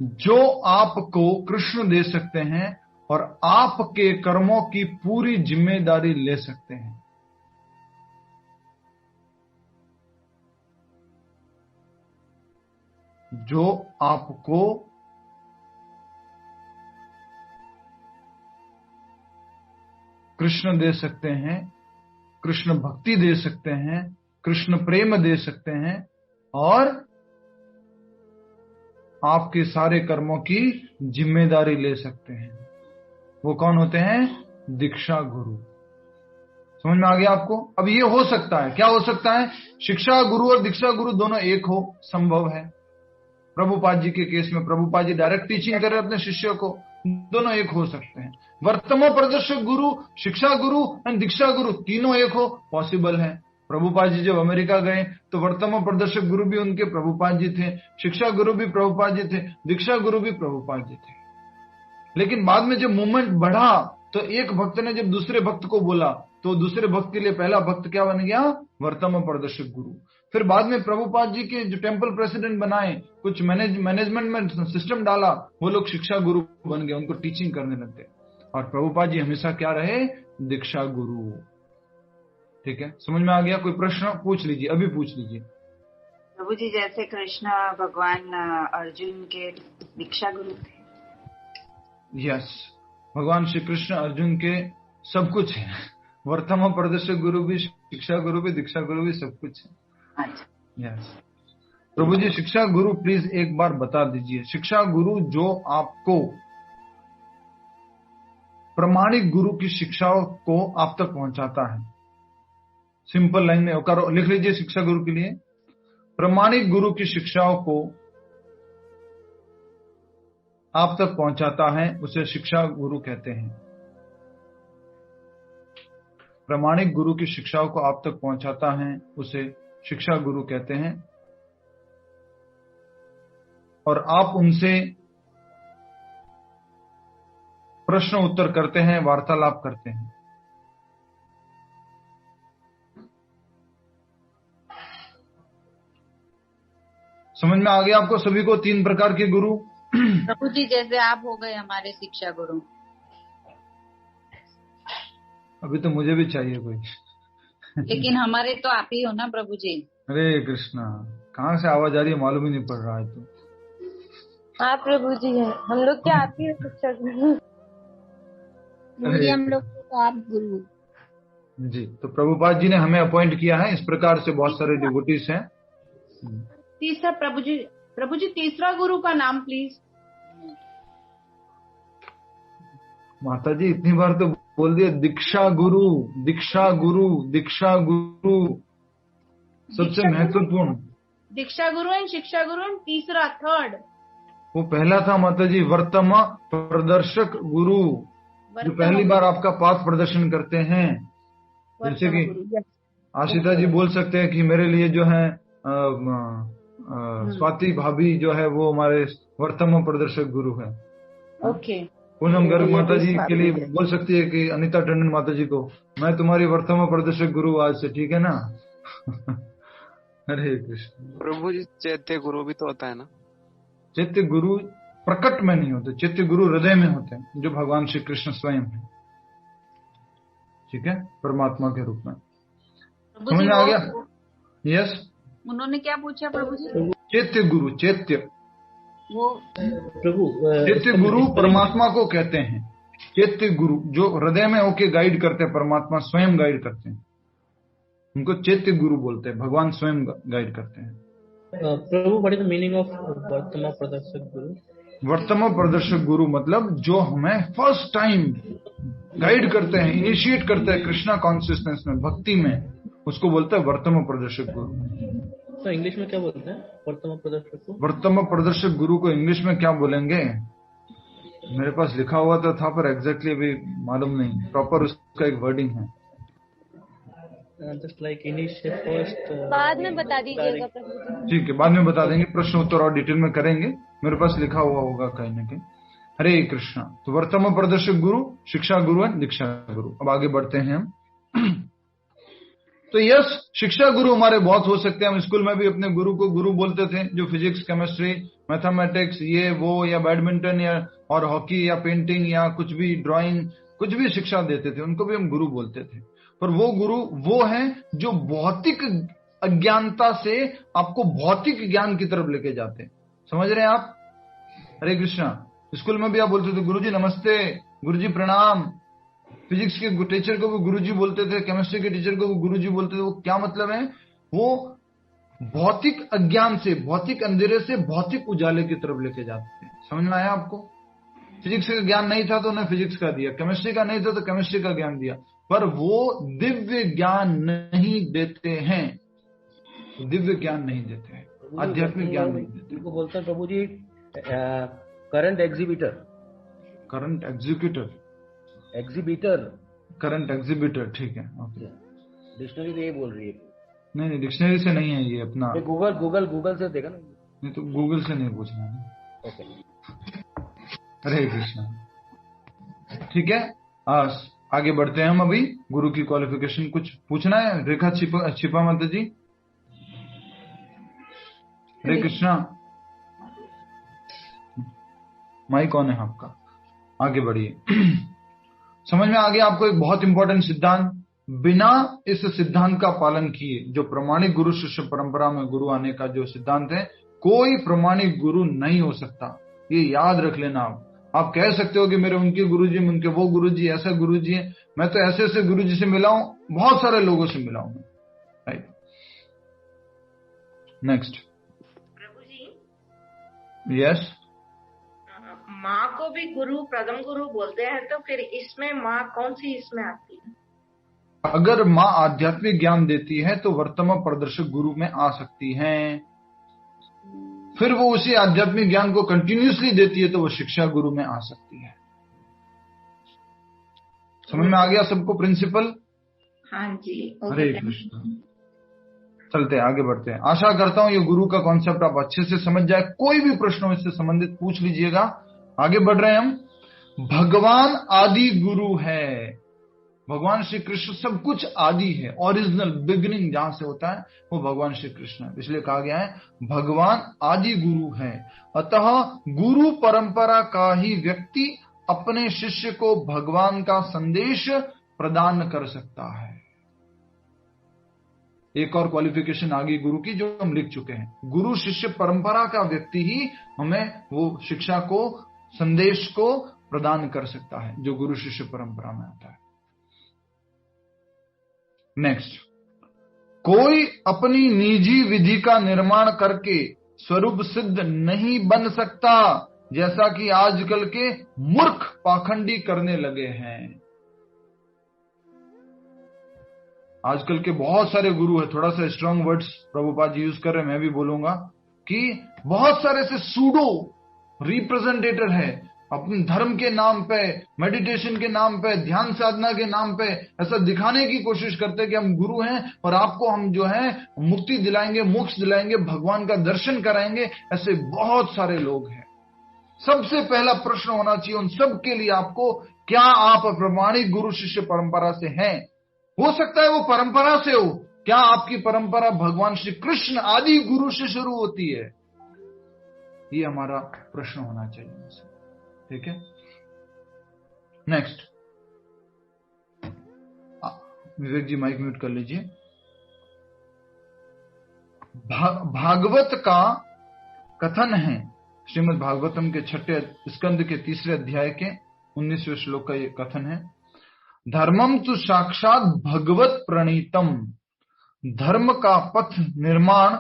जो आपको कृष्ण दे सकते हैं और आपके कर्मों की पूरी जिम्मेदारी ले सकते हैं। जो आपको कृष्ण दे सकते हैं, कृष्ण भक्ति दे सकते हैं, कृष्ण प्रेम दे सकते हैं और आपके सारे कर्मों की जिम्मेदारी ले सकते हैं। वो कौन होते हैं? दीक्षा गुरु। समझ में आ गया आपको? अब ये हो सकता है, क्या हो सकता है? शिक्षा गुरु और दीक्षा गुरु दोनों एक हो, संभव है। प्रभुपाद जी के केस में प्रभुपाद जी डायरेक्ट टीचिंग कर रहे अपने शिष्यों को, दोनों एक हो सकते हैं। वर्तमान प्रदर्शक गुरु, शिक्षा गुरु एंड दीक्षा गुरु तीनों एक हो, पॉसिबल है। प्रभुपाद जी जब अमेरिका गए तो वर्तमान प्रदर्शक गुरु भी उनके प्रभुपाद जी थे, शिक्षा गुरु भी प्रभुपाद जी थे, दीक्षा गुरु भी प्रभुपाद जी थे। लेकिन बाद में जब मूवमेंट बढ़ा तो एक भक्त ने जब दूसरे भक्त को बोला तो दूसरे भक्त के लिए पहला भक्त क्या बन गया? वर्तमान प्रदर्शक गुरु। फिर बाद में प्रभुपाद जी के जो टेम्पल प्रेसिडेंट बनाए, कुछ मैनेजमेंट में सिस्टम डाला, वो लोग शिक्षा गुरु बन गए, उनको टीचिंग करने लग गए। और प्रभुपाद जी हमेशा क्या रहे? दीक्षा गुरु। ठीक है, समझ में आ गया? कोई प्रश्न पूछ लीजिए, अभी पूछ लीजिए। प्रभु जी, जैसे कृष्ण भगवान अर्जुन के दीक्षा गुरु थे। यस, भगवान श्री कृष्ण अर्जुन के सब कुछ है। वर्तमान प्रदर्शक गुरु भी, शिक्षा गुरु भी, दीक्षा गुरु भी, सब कुछ है। यस प्रभु जी, शिक्षा गुरु प्लीज एक बार बता दीजिए। शिक्षा गुरु जो आपको प्रमाणिक गुरु की शिक्षाओं को आप तक पहुंचाता है। सिंपल लाइन में करो, लिख लीजिए शिक्षा गुरु के लिए। प्रमाणिक गुरु की शिक्षाओं को आप तक पहुंचाता है, उसे शिक्षा गुरु कहते हैं। प्रमाणिक गुरु की शिक्षाओं को आप तक पहुंचाता है, उसे शिक्षा गुरु कहते हैं। और आप उनसे प्रश्न उत्तर करते हैं, वार्तालाप करते हैं। समझ में आ गया आपको सभी को? 3 प्रकार के गुरु। प्रभु जी, जैसे आप हो गए हमारे शिक्षा गुरु। अभी तो मुझे भी चाहिए कोई। लेकिन हमारे तो आप ही हो ना प्रभु जी। हरे कृष्णा, कहाँ से आवाज आ रही है मालूम ही नहीं पड़ रहा है। तो आप प्रभु जी है, हम लोग क्या आप ही शिक्षा गुरु। हम लोग तो आप गुरु जी। तो प्रभुपाद जी ने हमें अपॉइंट किया है, इस प्रकार से बहुत सारे डिवोटीज हैं। तीसरा प्रभु जी तीसरा गुरु का नाम प्लीज। माता जी इतनी बार तो बोल दिया, दीक्षा गुरु, दीक्षा गुरु, दीक्षा गुरु सबसे महत्वपूर्ण। दीक्षा गुरु एंड शिक्षा गुरु एंड तीसरा थर्ड। वो पहला था माता जी वर्तमान प्रदर्शक गुरु, जो पहली बार आपका पाथ प्रदर्शन करते हैं। जैसे कि आशिता जी बोल सकते हैं कि मेरे लिए जो है स्वाति भाभी जो है वो हमारे वर्तमान प्रदर्शक गुरु है। ओके। पूनम गर्ग माता जी के लिए बोल सकती है कि अनीता टंडन माता जी को, मैं तुम्हारी वर्तमान प्रदर्शक गुरु आज से, ठीक है ना? हरे कृष्ण। प्रभु जी, चैत्य गुरु भी तो होता है ना? चैत्य गुरु प्रकट में नहीं होते, चैत्य गुरु हृदय में होते हैं, जो भगवान श्री कृष्ण स्वयं है। ठीक है, परमात्मा के रूप में। समझ में आ गया? यस। उन्होंने क्या पूछा प्रभु जी? चैत्य गुरु, चैत्य वो प्रभु, चैत्य गुरु परमात्मा को कहते हैं। चैत्य गुरु जो हृदय में होके गाइड करते हैं, परमात्मा स्वयं गाइड करते हैं, उनको चैत्य गुरु बोलते हैं। भगवान स्वयं गाइड करते हैं। प्रभु, what is the meaning of वर्तमान प्रदर्शक गुरु? वर्तमान प्रदर्शक गुरु मतलब जो हमें फर्स्ट टाइम गाइड करते हैं, इनिशिएट करते हैं कृष्णा कॉन्शियसनेस में, भक्ति में, उसको बोलते हैं वर्तमान प्रदर्शक गुरु। तो इंग्लिश में क्या बोलते हैं वर्तमान प्रदर्शक को? वर्तमान प्रदर्शक गुरु को इंग्लिश में क्या बोलेंगे? मेरे पास लिखा हुआ तो था पर एग्जैक्टली अभी मालूम नहीं, प्रॉपर उसका एक वर्डिंग है। Just like initial first. बाद में बता दीजिएगा प्रभु जी। ठीक है, बाद में बता देंगे, प्रश्न उत्तर और डिटेल में करेंगे, मेरे पास लिखा हुआ होगा कहीं ना कहीं। हरे कृष्णा। तो वर्तमान प्रदर्शक गुरु, शिक्षा गुरु है, दीक्षा गुरु। अब आगे बढ़ते हैं हम। तो यस, शिक्षा गुरु हमारे बहुत हो सकते हैं। हम स्कूल में भी अपने गुरु को गुरु बोलते थे, जो फिजिक्स, केमिस्ट्री, मैथमेटिक्स, ये वो, या बैडमिंटन या और हॉकी या पेंटिंग या कुछ भी, ड्राइंग, कुछ भी शिक्षा देते थे, उनको भी हम गुरु बोलते थे। पर वो गुरु वो हैं जो भौतिक अज्ञानता से आपको भौतिक ज्ञान की तरफ लेके जाते हैं। समझ रहे हैं आप? हरे कृष्णा। स्कूल में भी आप बोलते थे गुरुजी नमस्ते, गुरुजी प्रणाम। फिजिक्स के टीचर को भी गुरुजी बोलते थे, केमिस्ट्री के टीचर को भी गुरुजी बोलते थे। वो क्या मतलब है? वो भौतिक अज्ञान से, भौतिक अंधेरे से भौतिक उजाले की तरफ लेके जाते हैं। समझ में आया आपको? फिजिक्स का ज्ञान नहीं था तो उन्हें फिजिक्स का दिया, केमिस्ट्री का नहीं था तो केमिस्ट्री का ज्ञान दिया, पर वो दिव्य ज्ञान नहीं देते हैं। दिव्य ज्ञान नहीं देते हैं, आध्यात्मिक ज्ञान नहीं देते। उनको बोलते हैं प्रभु जी current exhibitor. Current executor, exhibitor, current exhibitor. ठीक है, ओके। डिक्शनरी तो ये बोल रही है। नहीं, डिक्शनरी से नहीं है ये, अपना गूगल से देखा ना। नहीं तो गूगल से नहीं पूछना है। ओके, हरे कृष्णा। ठीक है, आगे बढ़ते हैं हम। अभी गुरु की क्वालिफिकेशन कुछ पूछना है? रेखा छिपा माता जी। हरे कृष्णा। माइक कौन है आपका? आगे बढ़िए। समझ में आ गया आपको एक बहुत इंपॉर्टेंट सिद्धांत? बिना इस सिद्धांत का पालन किए, जो प्रमाणिक गुरु शिष्य परंपरा में गुरु आने का जो सिद्धांत है, कोई प्रमाणिक गुरु नहीं हो सकता। ये याद रख लेना। आप कह सकते हो कि मेरे उनके गुरुजी, उनके वो गुरुजी, ऐसा गुरुजी है। मैं तो ऐसे ऐसे गुरुजी से मिला हूं, बहुत सारे लोगों से मिला हूं। Right, next. प्रभु जी, यस। माँ को भी गुरु, प्रथम गुरु बोलते हैं, तो फिर इसमें माँ कौन सी इसमें आती है? अगर माँ आध्यात्मिक ज्ञान देती है तो वर्तमान प्रदर्शक गुरु में आ सकती हैं। फिर वो उसी आध्यात्मिक ज्ञान को कंटिन्यूसली देती है तो वो शिक्षा गुरु में आ सकती है। समझ में आ गया सबको प्रिंसिपल? हाँ जी। हरे कृष्ण। चलते हैं, आगे बढ़ते हैं। आशा करता हूं ये गुरु का कॉन्सेप्ट आप अच्छे से समझ जाए। कोई भी प्रश्न इससे संबंधित पूछ लीजिएगा। आगे बढ़ रहे हैं हम। भगवान आदि गुरु है। भगवान श्री कृष्ण सब कुछ आदि है, ओरिजिनल, बिगिनिंग जहां से होता है वो भगवान श्री कृष्ण है। इसलिए कहा गया है भगवान आदि गुरु है। अतः गुरु परंपरा का ही व्यक्ति अपने शिष्य को भगवान का संदेश प्रदान कर सकता है। एक और क्वालिफिकेशन आ गई गुरु की जो हम लिख चुके हैं। गुरु शिष्य परंपरा का व्यक्ति ही हमें वो शिक्षा को, संदेश को प्रदान कर सकता है जो गुरु शिष्य परंपरा में आता है। नेक्स्ट, कोई अपनी निजी विधि का निर्माण करके स्वरूप सिद्ध नहीं बन सकता, जैसा कि आजकल के मूर्ख पाखंडी करने लगे हैं। आजकल के बहुत सारे गुरु है, थोड़ा सा strong words Prabhupada ji use कर रहे हैं, मैं भी बोलूंगा कि बहुत सारे से सूडो रिप्रेजेंटेटर है, अपने धर्म के नाम पे, मेडिटेशन के नाम पे, ध्यान साधना के नाम पे ऐसा दिखाने की कोशिश करते हैं कि हम गुरु हैं और आपको हम जो है मुक्ति दिलाएंगे, मोक्ष दिलाएंगे, भगवान का दर्शन कराएंगे। ऐसे बहुत सारे लोग हैं। सबसे पहला प्रश्न होना चाहिए उन सब के लिए आपको, क्या आप प्रमाणिक गुरु शिष्य परंपरा से हैं? हो सकता है वो परंपरा से हो, क्या आपकी परंपरा भगवान श्री कृष्ण आदि गुरु से शुरू होती है? ये हमारा प्रश्न होना चाहिए। ठीक है, नेक्स्ट। विवेक जी माइक म्यूट कर लीजिए। भागवत का कथन है, श्रीमद् भागवतम के 6 स्कंद के 3 अध्याय के 19वें श्लोक का ये कथन है, धर्मम तु साक्षात भगवत प्रणीतम। धर्म का पथ निर्माण,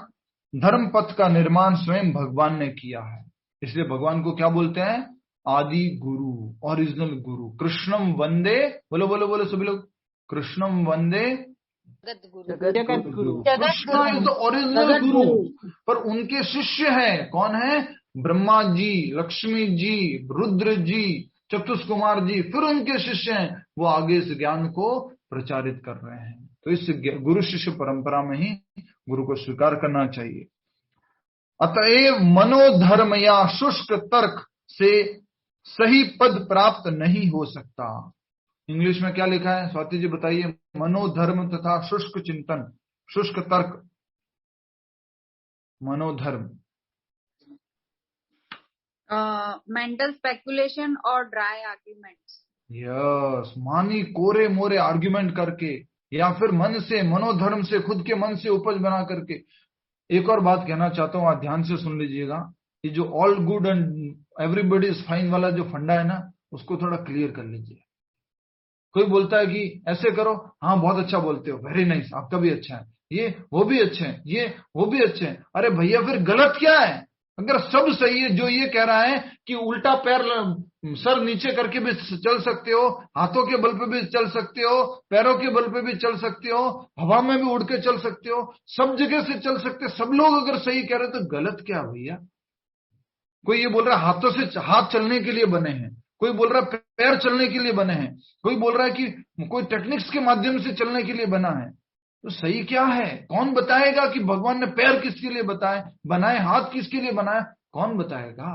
धर्म पथ का निर्माण स्वयं भगवान ने किया है। इसलिए भगवान को क्या बोलते हैं? आदि गुरु, ओरिजिनल गुरु। कृष्णम वंदे, बोलो बोलो बोलो सभी लोग, कृष्णम वंदे जगत गुरु। कृष्ण तो ओरिजिनल गुरु, पर उनके शिष्य हैं। कौन है? ब्रह्मा जी, लक्ष्मी जी, रुद्र जी, चतुष कुमार जी, फिर उनके शिष्य हैं, वो आगे इस ज्ञान को प्रचारित कर रहे हैं। तो इस गुरु शिष्य परंपरा में ही गुरु को स्वीकार करना चाहिए। अतएव मनोधर्म या शुष्क तर्क से सही पद प्राप्त नहीं हो सकता। इंग्लिश में क्या लिखा है स्वाति जी बताइए? मनोधर्म तथा शुष्क चिंतन, शुष्क तर्क, मनोधर्म। मेंटल स्पेकुलेशन और ड्राई आर्ग्यूमेंट्स। यस, मानी कोरे मोरे आर्ग्यूमेंट करके, या फिर मन से, मनोधर्म से, खुद के मन से उपज बना करके। एक और बात कहना चाहता हूं, आप ध्यान से सुन लीजिएगा। ये जो all good and everybody is fine वाला जो फंडा है ना, उसको थोड़ा क्लियर कर लीजिए। कोई बोलता है कि ऐसे करो, हाँ बहुत अच्छा बोलते हो, वेरी नाइस, आपका भी अच्छा है, ये वो भी अच्छे हैं, ये वो भी अच्छे हैं। अरे भैया फिर गलत क्या है? अगर सब सही है, जो ये कह रहा है कि उल्टा पैर सर नीचे करके भी चल सकते हो, हाथों के बल पे भी चल सकते हो, पैरों के बल पे भी चल सकते हो, हवा में भी उड़ के चल सकते हो, सब जगह से चल सकते, सब लोग अगर सही कह रहे तो गलत क्या भैया? कोई ये बोल रहा है हाथों से हाथ चलने के लिए बने हैं, कोई बोल रहा है पैर चलने के लिए बने हैं, कोई बोल रहा है कि कोई टेक्निक्स के माध्यम से चलने के लिए बना है। तो सही क्या है? कौन बताएगा कि भगवान ने पैर किसके लिए बनाए, हाथ किसके लिए बनाए? कौन बताएगा?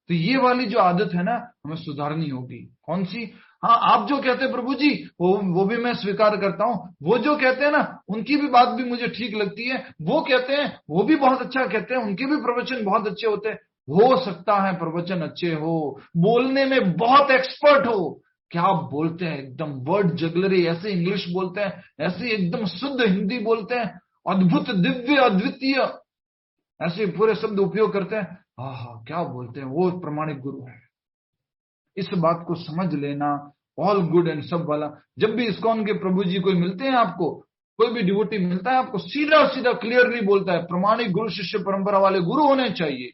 तो ये वाली जो आदत है ना, हमें सुधारनी होगी। कौन सी? हाँ, आप जो कहते हैं प्रभु जी, वो भी मैं स्वीकार करता हूं। वो जो कहते हैं ना, उनकी भी बात भी मुझे ठीक लगती है। वो कहते हैं, वो भी बहुत अच्छा कहते हैं, उनके भी प्रवचन बहुत अच्छे होते हैं। हो सकता है प्रवचन अच्छे हो, बोलने में बहुत एक्सपर्ट हो, क्या बोलते हैं, एकदम वर्ड जगलरी, ऐसे इंग्लिश बोलते हैं, ऐसे एकदम शुद्ध हिंदी बोलते हैं, अद्भुत, दिव्य, अद्वितीय, ऐसे पूरे शब्द उपयोग करते हैं। हाँ, क्या बोलते हैं, वो प्रमाणिक गुरु है। इस बात को समझ लेना। ऑल गुड एंड सब वाला, जब भी इस्कॉन के प्रभु जी कोई मिलते हैं आपको, कोई भी डिवोटी मिलता है आपको, सीधा सीधा क्लियरली बोलता है प्रमाणिक गुरु शिष्य परंपरा वाले गुरु होने चाहिए।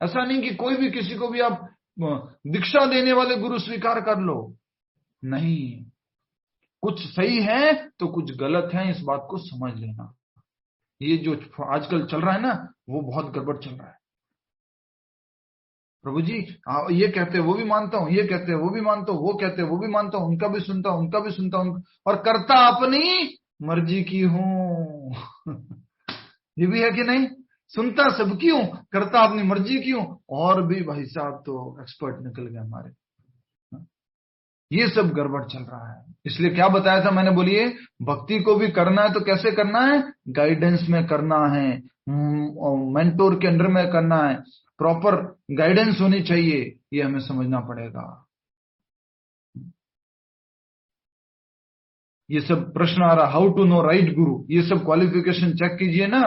ऐसा नहीं कि कोई भी किसी को भी आप दीक्षा देने वाले गुरु स्वीकार कर लो, नहीं। कुछ सही है तो कुछ गलत है, इस बात को समझ लेना। ये जो आजकल चल रहा है ना, वो बहुत गड़बड़ चल रहा है। प्रभु जी ये कहते हैं वो भी मानता हूं, ये कहते हैं वो भी मानता हूं, वो कहते हैं वो भी मानता हूं, उनका भी सुनता हूं, उनका भी सुनता हूं, और करता अपनी मर्जी की हूं। ये भी है कि नहीं? सुनता सबकी हूं, करता अपनी मर्जी की हूं, और भी भाई साहब तो एक्सपर्ट निकल गए हमारे। ये सब गड़बड़ चल रहा है। इसलिए क्या बताया था मैंने, बोलिए, भक्ति को भी करना है तो कैसे करना है? गाइडेंस में करना है, मेंटोर के अंडर में करना है, प्रॉपर गाइडेंस होनी चाहिए, ये हमें समझना पड़ेगा। ये सब प्रश्न आ रहा, हाउ टू नो राइट गुरु, ये सब क्वालिफिकेशन चेक कीजिए ना।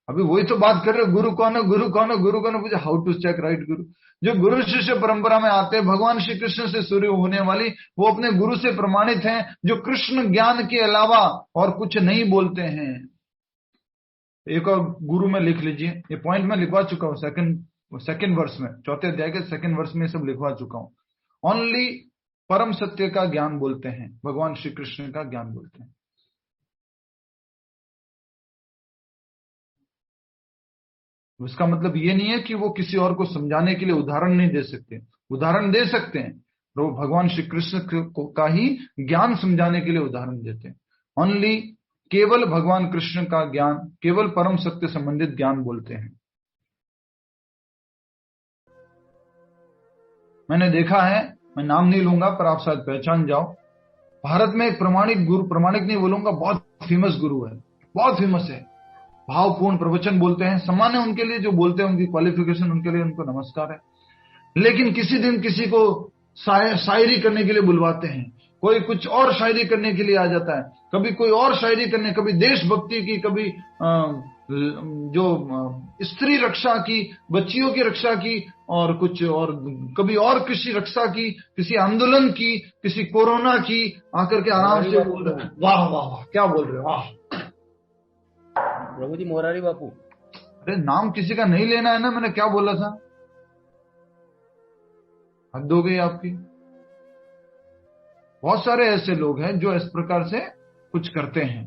अभी वही तो बात कर रहे हो, गुरु कौन है, गुरु कौन है, गुरु कौन है, पूछे हाउ टू चेक राइट गुरु। जो गुरु शिष्य परंपरा में आते हैं, भगवान श्री कृष्ण से शुरू होने वाली, वो अपने गुरु से प्रमाणित हैं, जो कृष्ण ज्ञान के अलावा और कुछ नहीं बोलते हैं। एक और गुरु में लिख लीजिए, ये पॉइंट में लिखवा चुका हूं सेकंड वर्ष में, चौथे अध्याय के सेकंड वर्ष में सब लिखवा चुका हूं। ओनली परम सत्य का ज्ञान बोलते हैं, भगवान श्री कृष्ण का ज्ञान बोलते हैं। इसका मतलब ये नहीं है कि वो किसी और को समझाने के लिए उदाहरण नहीं दे सकते, उदाहरण दे सकते हैं, तो भगवान श्री कृष्ण का ही ज्ञान समझाने के लिए उदाहरण देते हैं। ओनली केवल भगवान कृष्ण का ज्ञान, केवल परम सत्य संबंधित ज्ञान बोलते हैं। मैंने देखा है, मैं नाम नहीं लूंगा पर आप शायद पहचान जाओ, भारत में एक प्रमाणिक गुरु, प्रमाणिक नहीं बोलूंगा, बहुत फेमस गुरु है, बहुत फेमस है, भावपूर्ण प्रवचन बोलते हैं, सम्मान है उनके लिए जो बोलते हैं, उनकी क्वालिफिकेशन, उनके लिए उनको नमस्कार है। लेकिन किसी दिन किसी को शायरी करने के लिए बुलवाते हैं, कोई कुछ और शायरी करने के लिए आ जाता है, कभी कोई और शायरी करने, कभी देशभक्ति की, कभी जो स्त्री रक्षा की, बच्चियों की रक्षा की, और कुछ और, कभी और किसी रक्षा की, किसी आंदोलन की, किसी कोरोना की, आकर के आराम से बोल रहे हैं, वाह वाह वाह, क्या बोल रहे हो, वाह। प्रभु जी मोरारी बापू, अरे नाम किसी का नहीं लेना है ना, मैंने क्या बोला था, हद हो गई आपकी। बहुत सारे ऐसे लोग हैं जो इस प्रकार से कुछ करते हैं।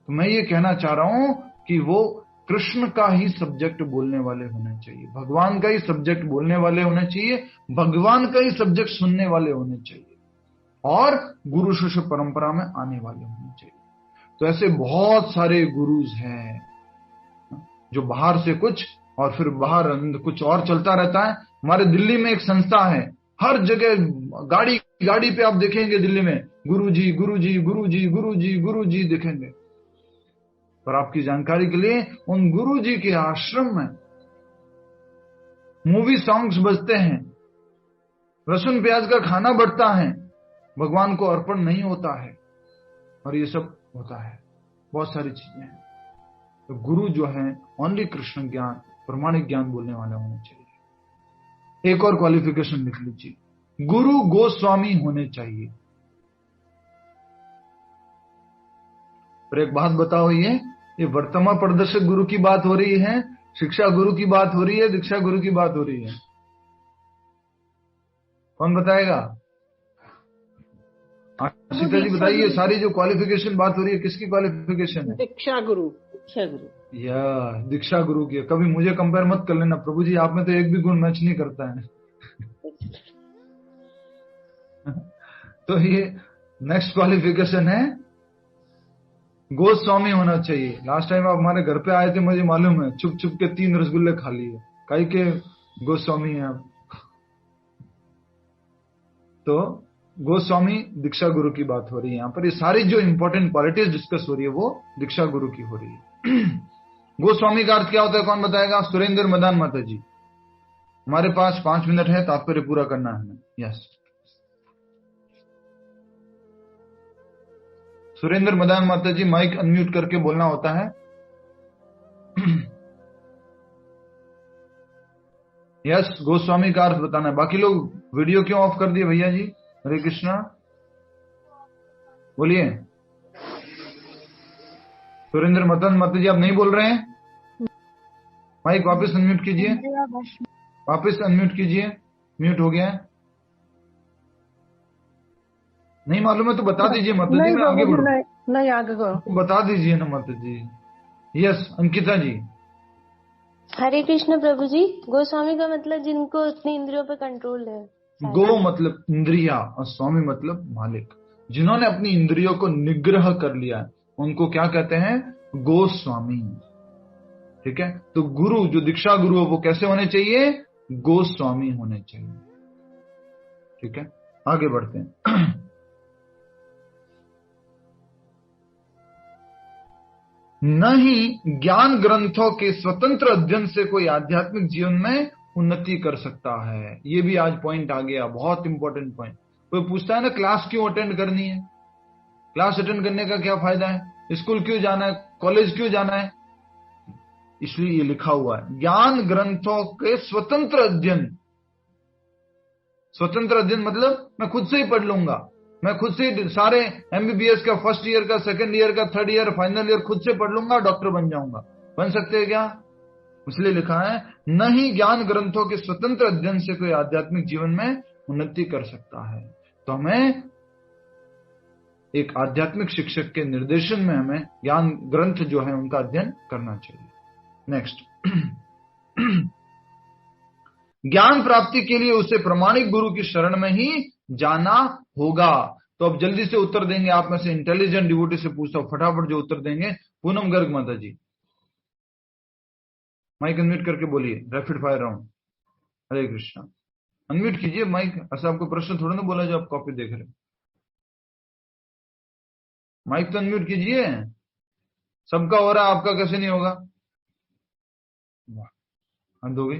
तो मैं ये कहना चाह रहा हूं कि वो कृष्ण का ही सब्जेक्ट बोलने वाले होने चाहिए, भगवान का ही सब्जेक्ट बोलने वाले होने चाहिए, भगवान का ही सब्जेक्ट सुनने वाले होने चाहिए और गुरु शिष्य परंपरा में आने वाले होने चाहिए। तो ऐसे बहुत सारे गुरुज हैं जो बाहर से कुछ और फिर बाहर कुछ और चलता रहता है। हमारे दिल्ली में एक संस्था है, हर जगह गाड़ी पे आप देखेंगे दिल्ली में गुरुजी गुरुजी गुरुजी गुरुजी गुरुजी दिखेंगे। पर आपकी जानकारी के लिए उन गुरुजी के आश्रम में मूवी सॉन्ग्स बजते हैं, लहसुन प्याज का खाना बढ़ता है, भगवान को अर्पण नहीं होता है और ये सब होता है, बहुत सारी चीजें हैं। तो गुरु जो है ओनली कृष्ण ज्ञान, प्रमाणिक ज्ञान बोलने वाले होने चाहिए। एक और क्वालिफिकेशन लिख लीजिए, गुरु गोस्वामी होने चाहिए। पर एक बात बताओ, ये वर्तमान प्रदर्शक गुरु की बात हो रही है, शिक्षा गुरु की बात हो रही है, दीक्षा गुरु की बात हो रही है? कौन बताएगा? सीता जी बताइए, सारी जो क्वालिफिकेशन बात हो रही है किसकी क्वालिफिकेशन है? दीक्षा गुरु या दीक्षा गुरु की। कभी मुझे कंपेयर मत कर लेना, प्रभु जी आप में तो एक भी गुण मैच नहीं करता है। तो ये नेक्स्ट क्वालिफिकेशन है गोस्वामी होना चाहिए। लास्ट टाइम आप हमारे घर पे आए थे, मुझे मालूम है, छुप छुप के 3 रसगुल्ले खा लिए, काई के गोस्वामी हैं आप। तो गोस्वामी दीक्षा गुरु की बात हो रही है यहाँ पर। ये सारी जो इंपॉर्टेंट क्वालिटीज डिस्कस हो रही है वो दीक्षा गुरु की हो रही है। गोस्वामी का अर्थ क्या होता है, कौन बताएगा? सुरेंद्र मदान माता जी। हमारे पास 5 मिनट है, तात्पर्य पूरा करना है हमें। यस, सुरेंद्र मदान माता जी, माइक अनम्यूट करके बोलना होता है। यस, गोस्वामी का अर्थ बताना है। बाकी लोग वीडियो क्यों ऑफ कर दिए भैया जी? हरे कृष्णा, बोलिए। सुरेंद्र मदन माता जी आप नहीं बोल रहे हैं, माइक वापस अनम्यूट कीजिए, वापस अनम्यूट कीजिए, म्यूट हो गया है। नहीं मालूम है तो बता दीजिए माता जी, मैं आगे बढ़ूं। नहीं आगे करो, बता दीजिए ना माता जी। यस, अंकिता जी। हरे कृष्ण प्रभु जी। गोस्वामी का मतलब जिनको अपनी इंद्रियों पे कंट्रोल है। गो मतलब इंद्रिया और स्वामी मतलब मालिक। जिन्होंने अपनी इंद्रियों को निग्रह कर लिया है उनको क्या कहते हैं? गोस्वामी। ठीक है, तो गुरु जो दीक्षा गुरु है वो कैसे होने चाहिए? गोस्वामी होने चाहिए। ठीक है, आगे बढ़ते हैं। न ही ज्ञान ग्रंथों के स्वतंत्र अध्ययन से कोई आध्यात्मिक जीवन में उन्नति कर सकता है। ये भी आज पॉइंट आ गया, बहुत इंपॉर्टेंट पॉइंट। कोई पूछता है ना क्लास क्यों अटेंड करनी है, क्लास अटेंड करने का क्या फायदा है, स्कूल क्यों जाना है, कॉलेज क्यों जाना है? इसलिए ये लिखा हुआ है ज्ञान ग्रंथों के स्वतंत्र अध्ययन। स्वतंत्र अध्ययन मतलब मैं खुद से ही पढ़ लूंगा, मैं खुद से सारे एमबीबीएस का फर्स्ट ईयर का, सेकंड ईयर का, थर्ड ईयर, फाइनल ईयर खुद से पढ़ लूंगा, डॉक्टर बन जाऊंगा। बन सकते हैं क्या? इसलिए लिखा है न ही ज्ञान ग्रंथों के स्वतंत्र अध्ययन से कोई आध्यात्मिक जीवन में उन्नति कर सकता है। तो हमें एक आध्यात्मिक शिक्षक के निर्देशन में हमें ज्ञान ग्रंथ जो है उनका अध्ययन करना चाहिए। नेक्स्ट, ज्ञान प्राप्ति के लिए उसे प्रमाणिक गुरु की शरण में ही जाना होगा। तो अब जल्दी से उत्तर देंगे, आप में से इंटेलिजेंट डिवोटी से पूछता हूं फटाफट जो उत्तर देंगे। पूनम गर्ग माता जी, माइक अनम्यूट करके बोलिए, रैपिड फायर राउंड। हरे कृष्णा, अनम्यूट कीजिए माइक। ऐसा आपको प्रश्न थोड़ा ना बोला जो आप कॉपी देख रहे हैं, माइक तो अनम्यूट कीजिए। सबका हो रहा है, आपका कैसे नहीं होगा? हद हो गई,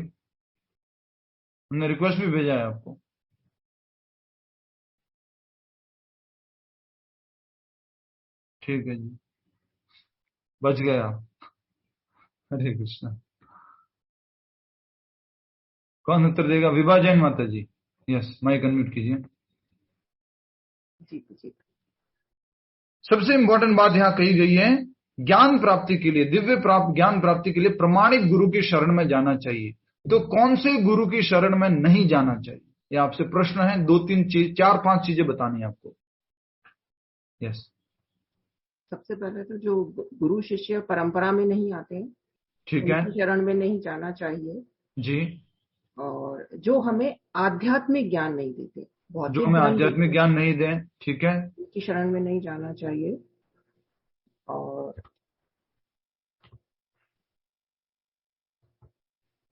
हमने रिक्वेस्ट भी भेजा है आपको। ठीक है जी, बच गए आप। हरे कृष्णा, कौन उत्तर देगा? विभा जैन माता जी। यस, माइक अनम्यूट कीजिए। जी। सबसे इंपॉर्टेंट बात यहां कही गई है, ज्ञान प्राप्ति के लिए, दिव्य ज्ञान प्राप्ति के लिए प्रमाणिक गुरु की शरण में जाना चाहिए। तो कौन से गुरु की शरण में नहीं जाना चाहिए? ये आपसे प्रश्न है। 2-3 चीज, 4-5 चीजें बतानी है आपको। यस, सबसे पहले तो जो गुरु शिष्य परंपरा में नहीं आते, ठीक है, उनकी शरण में नहीं जाना चाहिए जी। और जो हमें आध्यात्मिक ज्ञान नहीं देते, जो हमें आध्यात्मिक ज्ञान नहीं दें, ठीक है, उनकी शरण में नहीं जाना चाहिए। और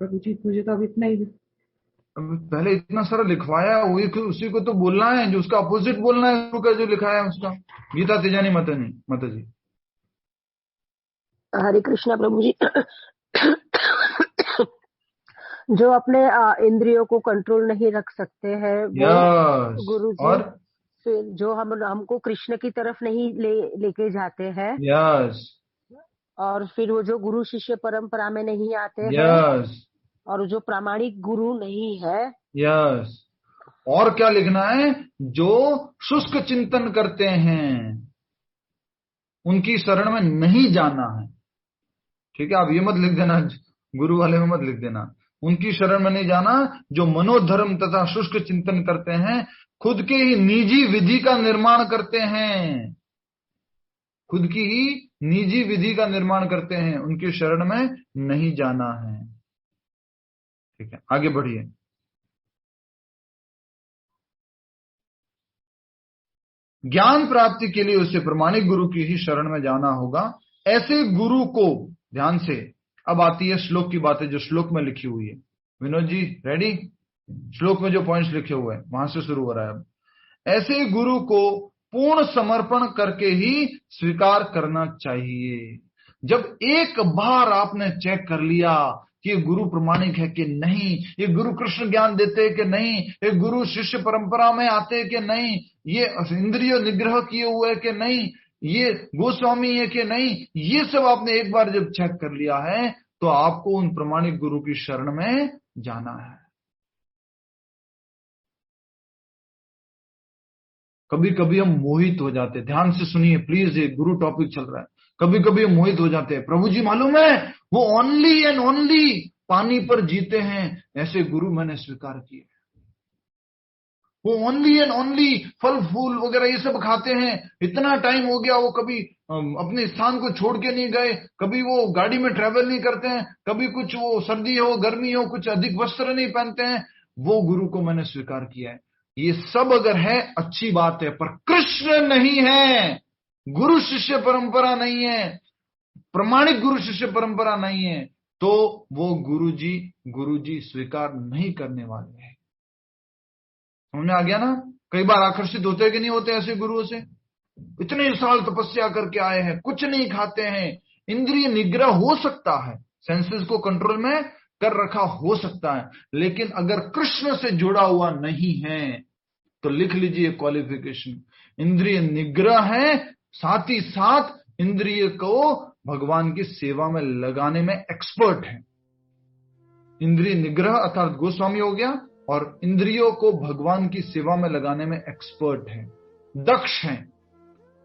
प्रभु जी मुझे तो अब इतना ही, अब पहले इतना सारा लिखवाया, वही उसी को तो बोलना है, जो उसका अपोजिट बोलना है, गुरु का जो लिखा है उसका। गीता तेजानी माता जी। हरे कृष्णा प्रभु जी। जो अपने इंद्रियों को कंट्रोल नहीं रख सकते हैं वो गुरु जी, और फिर जो हमको कृष्ण की तरफ नहीं लेके जाते हैं, और फिर वो जो गुरु शिष्य परंपरा में नहीं आते हैं, और जो प्रामाणिक गुरु नहीं है, और क्या लिखना है, जो शुष्क चिंतन करते हैं उनकी शरण में नहीं जाना है। ठीक है, आप ये मत लिख देना, गुरु वाले में मत लिख देना, उनकी शरण में नहीं जाना। जो मनोधर्म तथा शुष्क चिंतन करते हैं, खुद के ही निजी विधि का निर्माण करते हैं, खुद की ही निजी विधि का निर्माण करते हैं, उनकी शरण में नहीं जाना है। ठीक है, आगे बढ़िए। ज्ञान प्राप्ति के लिए उसे प्रमाणिक गुरु की ही शरण में जाना होगा। ऐसे गुरु को, ध्यान से, अब आती है श्लोक की बातें जो श्लोक में लिखी हुई है। विनोद जी रेडी? श्लोक में जो पॉइंट्स लिखे हुए हैं वहां से शुरू हो रहा है अब। ऐसे गुरु को पूर्ण समर्पण करके ही स्वीकार करना चाहिए। जब एक बार आपने चेक कर लिया कि ये गुरु प्रमाणिक है कि नहीं, ये गुरु कृष्ण ज्ञान देते हैं कि नहीं, ये गुरु शिष्य परंपरा में आते हैं कि नहीं, ये इंद्रिय निग्रह किए हुए है कि नहीं, ये गोस्वामी है कि नहीं, ये सब आपने एक बार जब चेक कर लिया है तो आपको उन प्रमाणिक गुरु की शरण में जाना है। कभी कभी हम मोहित हो जाते हैं, ध्यान से सुनिए प्लीज, ये गुरु टॉपिक चल रहा है। कभी कभी हम मोहित हो जाते हैं, प्रभु जी मालूम है वो ओनली एंड ओनली पानी पर जीते हैं, ऐसे गुरु मैंने स्वीकार किए। वो ओनली एंड ओनली फल फूल वगैरह ये सब खाते हैं, इतना टाइम हो गया वो कभी अपने स्थान को छोड़ के नहीं गए, कभी वो गाड़ी में ट्रेवल नहीं करते हैं, कभी कुछ वो सर्दी हो गर्मी हो कुछ अधिक वस्त्र नहीं पहनते हैं, वो गुरु को मैंने स्वीकार किया है। ये सब अगर है अच्छी बात है, पर कृष्ण नहीं है, गुरु शिष्य परंपरा नहीं है, प्रमाणिक गुरु शिष्य परंपरा नहीं है, तो वो गुरु जी स्वीकार नहीं करने वाले हैं। हमने आ गया ना? कई बार आकर्षित होते हैं कि नहीं होते ऐसे गुरुओं से? इतने साल तपस्या करके आए हैं, कुछ नहीं खाते हैं, इंद्रिय निग्रह हो सकता है, सेंसेस को कंट्रोल में कर रखा हो सकता है, लेकिन अगर कृष्ण से जुड़ा हुआ नहीं है तो लिख लीजिए क्वालिफिकेशन, इंद्रिय निग्रह है, साथ ही साथ इंद्रिय को भगवान की सेवा में लगाने में एक्सपर्ट है। इंद्रिय निग्रह अर्थात गोस्वामी हो गया, और इंद्रियों को भगवान की सेवा में लगाने में एक्सपर्ट है, दक्ष है,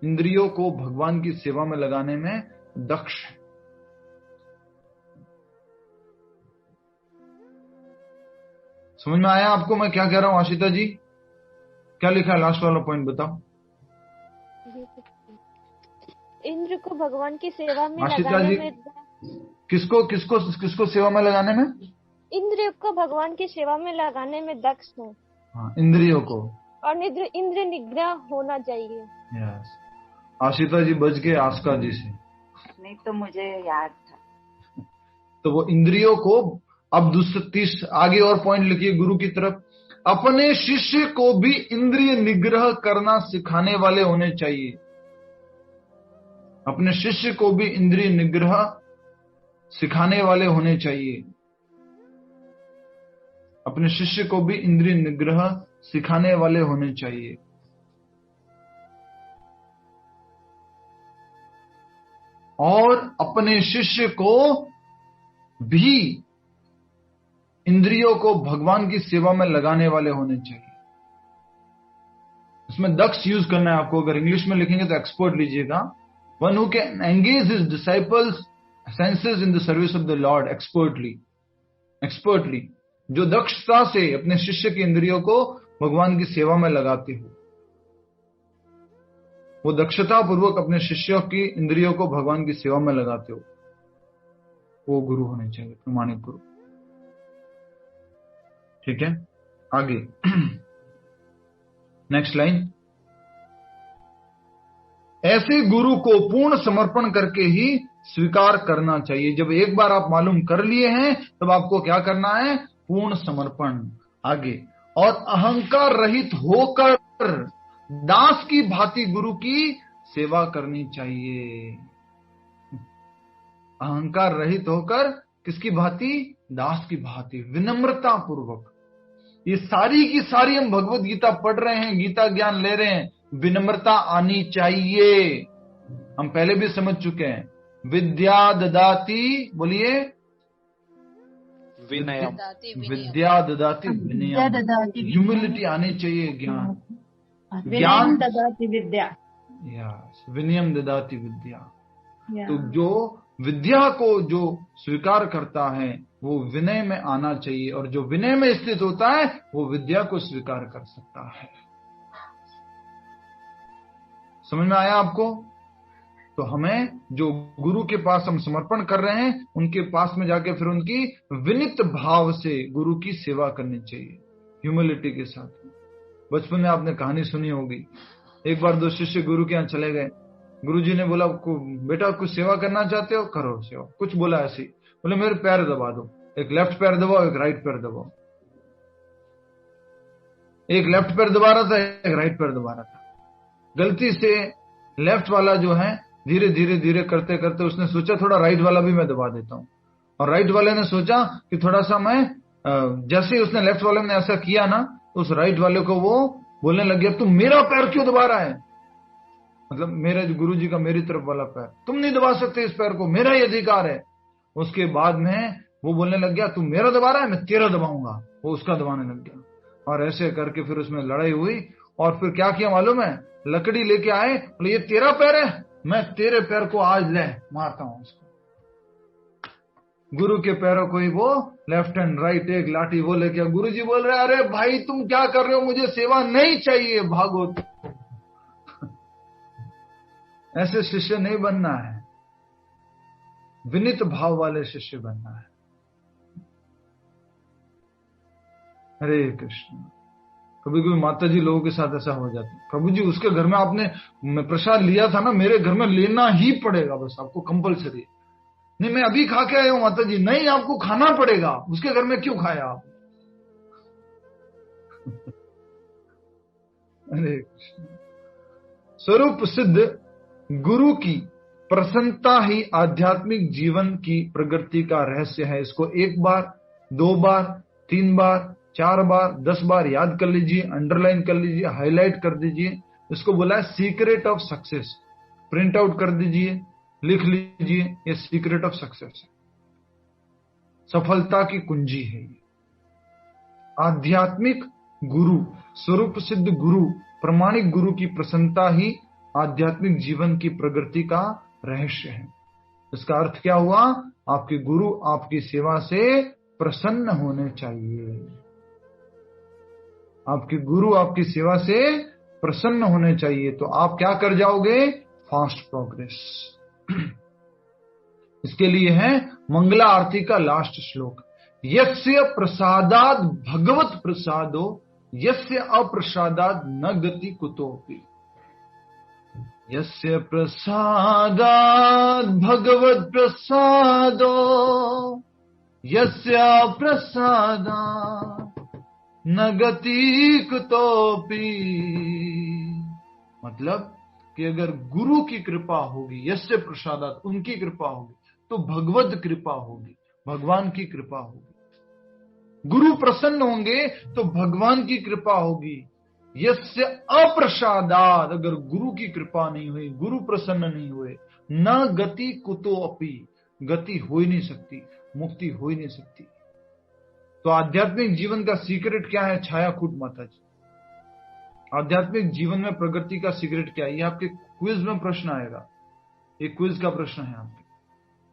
इंद्रियों को भगवान की सेवा में लगाने में दक्ष है। समझ में आया आपको मैं क्या कह रहा हूं? आशिता जी क्या लिखा है लास्ट वाला पॉइंट बताओ। इंद्र को भगवान की सेवा में आशिता लगाने जी में, किसको सेवा में लगाने में? इंद्र को भगवान की सेवा में लगाने में दक्ष है। हाँ, इंद्रियों को, और इंद्र निग्रह होना चाहिए। यस, आशिता जी बच गए आस्का जी से, नहीं तो मुझे याद था। तो वो इंद्रियों को, अब दूसरे आगे और पॉइंट लिखिए गुरु की तरफ, अपने शिष्य को भी इंद्रिय निग्रह करना सिखाने वाले होने चाहिए। अपने शिष्य को भी इंद्रिय निग्रह सिखाने वाले होने चाहिए। अपने शिष्य को भी इंद्रिय निग्रह सिखाने वाले होने चाहिए। और अपने शिष्य को भी इंद्रियों को भगवान की सेवा में लगाने वाले होने चाहिए। इसमें दक्ष यूज करना है आपको, अगर इंग्लिश में लिखेंगे तो एक्सपर्ट लीजिएगा। One who can engage his disciples senses in the service of the Lord expertly, जो दक्षता से अपने शिष्य के इंद्रियों को भगवान की सेवा में लगाते हो। वो दक्षता पूर्वक अपने शिष्यों की इंद्रियों को भगवान की सेवा में लगाते हो, वो गुरु होने चाहिए, प्रमाणिक गुरु। ठीक है, आगे नेक्स्ट लाइन। ऐसे गुरु को पूर्ण समर्पण करके ही स्वीकार करना चाहिए। जब एक बार आप मालूम कर लिए हैं तब आपको क्या करना है? पूर्ण समर्पण। आगे, और अहंकार रहित होकर दास की भांति गुरु की सेवा करनी चाहिए। अहंकार रहित होकर किसकी भांति? दास की भांति, विनम्रता पूर्वक। ये सारी की सारी हम भगवत गीता पढ़ रहे हैं, गीता ज्ञान ले रहे हैं, विनम्रता आनी चाहिए। हम पहले भी समझ चुके हैं। विद्या ददाति, बोलिए विनयम, विद्या ददाति विनयम, ह्यूमिलिटी आनी चाहिए। ज्ञान, ज्ञान ददाति विद्या, विनयम ददाति विद्या। तो जो विद्या को जो स्वीकार करता है वो विनय में आना चाहिए, और जो विनय में स्थित होता है वो विद्या को स्वीकार कर सकता है। समझ में आया आपको? तो हमें जो गुरु के पास हम समर्पण कर रहे हैं, उनके पास में जाके फिर उनकी विनित भाव से गुरु की सेवा करनी चाहिए, ह्यूमिलिटी के साथ। बचपन में आपने कहानी सुनी होगी, एक बार दो शिष्य गुरु के यहाँ चले गए। गुरुजी ने बोला, बेटा कुछ सेवा करना चाहते हो, करो सेवा। कुछ बोला ऐसे, बोले मेरे पैर दबा दो, एक लेफ्ट पैर दबाओ, एक राइट पैर दबाओ। एक लेफ्ट पैर दबा रहा था, एक राइट पैर दबा रहा था। गलती से लेफ्ट वाला जो है धीरे धीरे धीरे करते करते उसने सोचा थोड़ा राइट वाला भी मैं दबा देता हूं, और राइट वाले ने सोचा कि थोड़ा सा मैं, जैसे ही उसने लेफ्ट वाले ने ऐसा किया ना, तो उस राइट वाले को वो बोलने लग गया, तुम मेरा पैर क्यों दबा रहा है? मतलब मेरे गुरु जी का मेरी तरफ वाला पैर, तुम नहीं दबा सकते इस पैर को, मेरा ही अधिकार है। उसके बाद में वो बोलने लग गया, तुम मेरा दबा रहा है, मैं तेरा दबाऊंगा। वो उसका दबाने लग गया, और ऐसे करके फिर उसमें लड़ाई हुई। और फिर क्या किया मालूम है? लकड़ी लेके आए, बोले ये तेरा पैर है, मैं तेरे पैर को आज ले मारता हूं उसको। गुरु के पैरों को ही वो लेफ्ट एंड राइट एक लाठी वो लेके, गुरु जी बोल रहे, अरे भाई तुम क्या कर रहे हो, मुझे सेवा नहीं चाहिए, भागो। ऐसे शिष्य नहीं बनना है, विनित भाव वाले शिष्य बनना है। हरे कृष्ण। कभी कभी माता जी लोगों के साथ ऐसा हो जाता है, प्रभु जी उसके घर में आपने प्रसाद लिया था ना, मेरे घर में लेना ही पड़ेगा, बस आपको कंपलसरी। नहीं मैं अभी खा के आया हूं माता जी, नहीं आपको खाना पड़ेगा, उसके घर में क्यों खाया आप? हरे कृष्ण। स्वरूप सिद्ध गुरु की प्रसन्नता ही आध्यात्मिक जीवन की प्रगति का रहस्य है। इसको एक बार, दो बार, तीन बार, 4 बार, 10 बार याद कर लीजिए, अंडरलाइन कर लीजिए, हाईलाइट कर दीजिए। इसको बोला है secret of success. Print out कर दीजिए, लिख लीजिए, ये सीक्रेट ऑफ सक्सेस है, सफलता की कुंजी है ये। आध्यात्मिक गुरु, स्वरूप सिद्ध गुरु, प्रमाणिक गुरु की प्रसन्नता ही आध्यात्मिक जीवन की प्रगति का रहस्य है। इसका अर्थ क्या हुआ? आपके गुरु आपकी सेवा से प्रसन्न होने चाहिए। आपके गुरु आपकी सेवा से प्रसन्न होने चाहिए, तो आप क्या कर जाओगे? Fast progress. इसके लिए है मंगला आरती का लास्ट श्लोक, यस्य प्रसादाद भगवत प्रसादो यस्य अप्रसादाद न गति कुतोपि। यस्य प्रसादाद भगवत प्रसादो यस्य प्रसादाद न गति कुतोपि। मतलब कि अगर गुरु की कृपा होगी, यस्य प्रसादात, उनकी कृपा होगी, तो भगवत कृपा होगी, भगवान की कृपा होगी। गुरु प्रसन्न होंगे तो भगवान की कृपा होगी। यस्य अप्रसादात, अगर गुरु की कृपा नहीं हुई, गुरु प्रसन्न नहीं हुए, न गति कुतो अपि, गति हो ही नहीं सकती, मुक्ति हो ही नहीं सकती। तो आध्यात्मिक जीवन का सीक्रेट क्या है? छाया कूट माता जी, आध्यात्मिक जीवन में प्रगति का सीक्रेट क्या है? ये आपके क्विज में प्रश्न आएगा, ये क्विज का प्रश्न है आपके।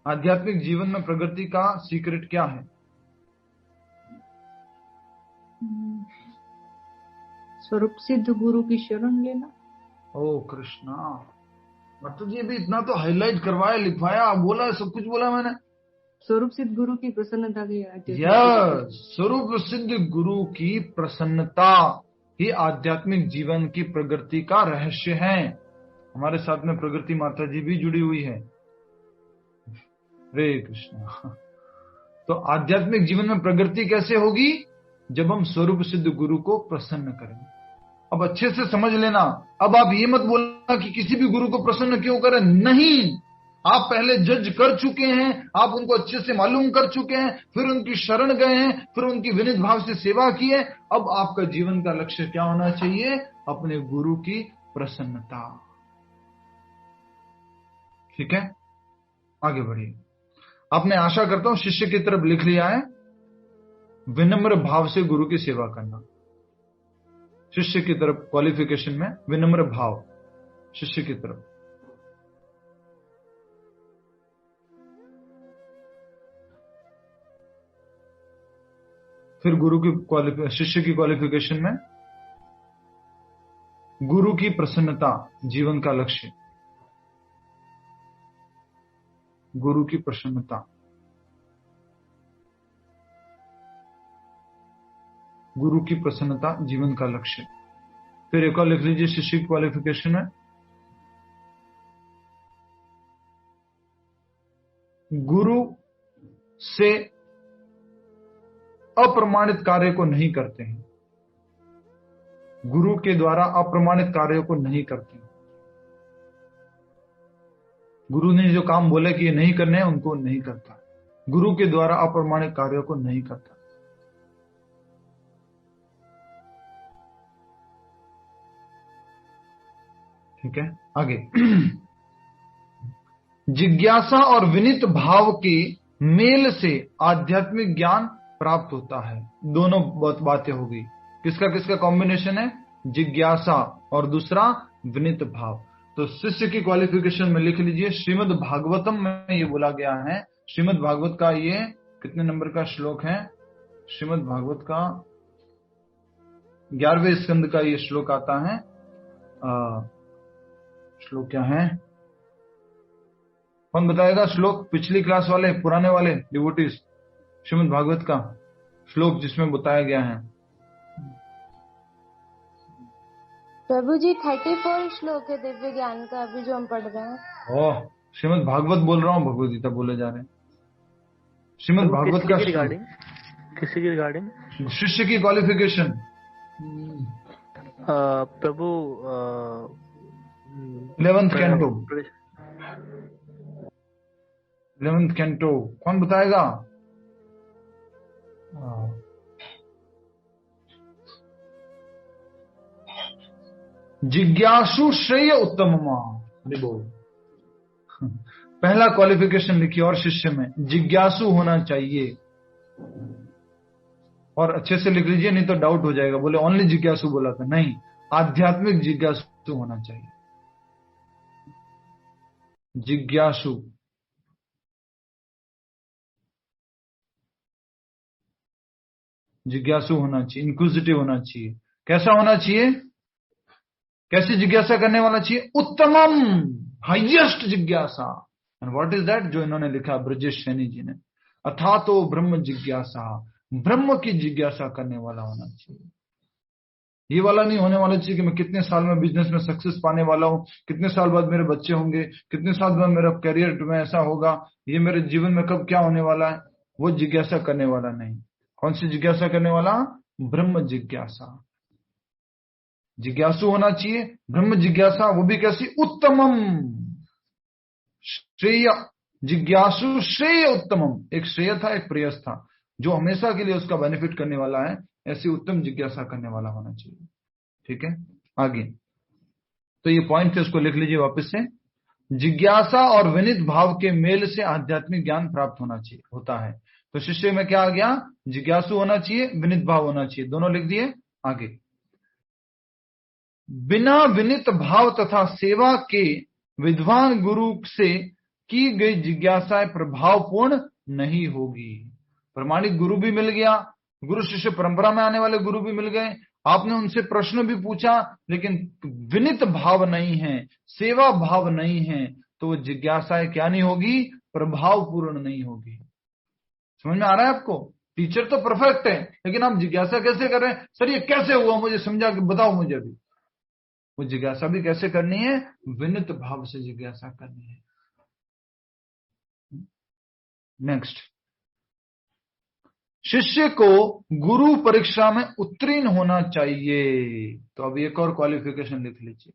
आध्यात्मिक जीवन में प्रगति का सीक्रेट क्या है? स्वरूप सिद्ध गुरु की शरण लेना ओ कृष्णा, मतलब ये भी इतना तो हाईलाइट करवाया, लिखवाया, बोला, सब कुछ बोला मैंने। स्वरूप सिद्ध गुरु की प्रसन्नता की स्वरूप सिद्ध गुरु की प्रसन्नता ही आध्यात्मिक जीवन की प्रगति का रहस्य है। हमारे साथ में प्रगति माता जी भी जुड़ी हुई है। हरे कृष्णा। तो आध्यात्मिक जीवन में प्रगति कैसे होगी? जब हम स्वरूप सिद्ध गुरु को प्रसन्न करेंगे। अब अच्छे से समझ लेना। अब आप ये मत बोलना कि किसी भी गुरु को प्रसन्न क्यों करें, नहीं। आप पहले जज कर चुके हैं, आप उनको अच्छे से मालूम कर चुके हैं, फिर उनकी शरण गए हैं, फिर उनकी विनीत भाव से सेवा की है। अब आपका जीवन का लक्ष्य क्या होना चाहिए? अपने गुरु की प्रसन्नता। ठीक है, आगे बढ़िए। आपने, आशा करता हूं, शिष्य की तरफ लिख लिया है, विनम्र भाव से गुरु की सेवा करना। शिष्य की तरफ क्वालिफिकेशन में विनम्र भाव शिष्य की तरफ। फिर गुरु की शिष्य की क्वालिफिकेशन में गुरु की प्रसन्नता जीवन का लक्ष्य। गुरु की प्रसन्नता, गुरु की प्रसन्नता जीवन का लक्ष्य। फिर एक और लिख लीजिए शिष्य की क्वालिफिकेशन है, गुरु से अप्रमाणित कार्य को नहीं करते हैं। गुरु के द्वारा अप्रमाणित कार्यों को नहीं करते हैं। गुरु ने जो काम बोले कि ये नहीं करने हैं, उनको नहीं करता। गुरु के द्वारा अप्रमाणित कार्यों को नहीं करता। ठीक है, आगे। जिज्ञासा और विनीत भाव के मेल से आध्यात्मिक ज्ञान प्राप्त होता है। दोनों बातें हो गई। किसका किसका कॉम्बिनेशन है? जिज्ञासा और दूसरा विनीत भाव। तो शिष्य की क्वालिफिकेशन में लिख लीजिए, श्रीमद् भागवतम में ये बोला गया है। श्रीमद् भागवत का ये कितने नंबर का श्लोक है? श्रीमद् भागवत का 11वें स्कंद का ये श्लोक आता है। श्लोक क्या है? कौन बताएगा श्लोक? पिछली क्लास वाले, पुराने वाले डिवोटीज, श्रीमद् भागवत का श्लोक जिसमें बताया गया है। प्रभु जी 34 श्लोक है दिव्य ज्ञान का, अभी जो हम पढ़ रहे हैं। ओह, श्रीमद् भागवत बोल रहा हूँ, भगवद गीता बोले जा रहे हैं। श्रीमद् भागवत का रिगार्डिंग, किसी की रिगार्डिंग? शिष्य की क्वालिफिकेशन। प्रभु 11th कैंटो, 11th कैंटो कौन बताएगा? जिज्ञासु श्रेय उत्तम। पहला क्वालिफिकेशन लिखिए और शिष्य में जिज्ञासु होना चाहिए। और अच्छे से लिख लीजिए, नहीं तो डाउट हो जाएगा, बोले ओनली जिज्ञासु बोला था। नहीं, आध्यात्मिक जिज्ञासु होना चाहिए। जिज्ञासु, जिज्ञासु होना चाहिए, इंक्विजिटिव होना चाहिए। कैसा होना चाहिए? कैसी जिज्ञासा करने वाला चाहिए? उत्तमम, हाईएस्ट जिज्ञासा। And what is that? जो इन्होंने लिखा ब्रजेश सैनी जी ने, अथा तो ब्रह्म जिज्ञासा, ब्रह्म की जिज्ञासा करने वाला होना चाहिए। ये वाला नहीं होने वाला चाहिए कि मैं कितने साल में बिजनेस में सक्सेस पाने वाला हूं, कितने साल बाद मेरे बच्चे होंगे, कितने साल बाद मेरा करियर में ऐसा होगा, ये मेरे जीवन में कब क्या होने वाला है। वो जिज्ञासा करने वाला नहीं। कौन सी जिज्ञासा करने वाला? ब्रह्म जिज्ञासा। जिज्ञासु होना चाहिए, ब्रह्म जिज्ञासा, वो भी कैसी? उत्तमम, श्रेय। जिज्ञासु श्रेय उत्तमम, एक श्रेय था, एक प्रेयस था, जो हमेशा के लिए उसका बेनिफिट करने वाला है। ऐसी उत्तम जिज्ञासा करने वाला होना चाहिए। ठीक है, आगे। तो ये पॉइंट थे, उसको लिख लीजिए वापस से। जिज्ञासा और विनीत भाव के मेल से आध्यात्मिक ज्ञान प्राप्त होना चाहिए, होता है। तो शिष्य में क्या आ गया? जिज्ञासु होना चाहिए, विनीत भाव होना चाहिए, दोनों लिख दिए। आगे, बिना विनीत भाव तथा सेवा के विद्वान गुरु से की गई जिज्ञासाएं प्रभावपूर्ण नहीं होगी। प्रमाणिक गुरु भी मिल गया, गुरु शिष्य परंपरा में आने वाले गुरु भी मिल गए, आपने उनसे प्रश्न भी पूछा लेकिन विनित भाव नहीं है, सेवा भाव नहीं है, तो वो जिज्ञासाएं क्या नहीं होगी, प्रभावपूर्ण नहीं होगी। समझ में आ रहा है आपको? टीचर तो परफेक्ट है, लेकिन आप जिज्ञासा कैसे कर रहे हैं? सर ये कैसे हुआ, मुझे समझा के बताओ मुझे भी। वो जिज्ञासा भी कैसे करनी है? विनित भाव से जिज्ञासा करनी है। नेक्स्ट, शिष्य को गुरु परीक्षा में उत्तीर्ण होना चाहिए। तो अब एक और क्वालिफिकेशन लिख लीजिए,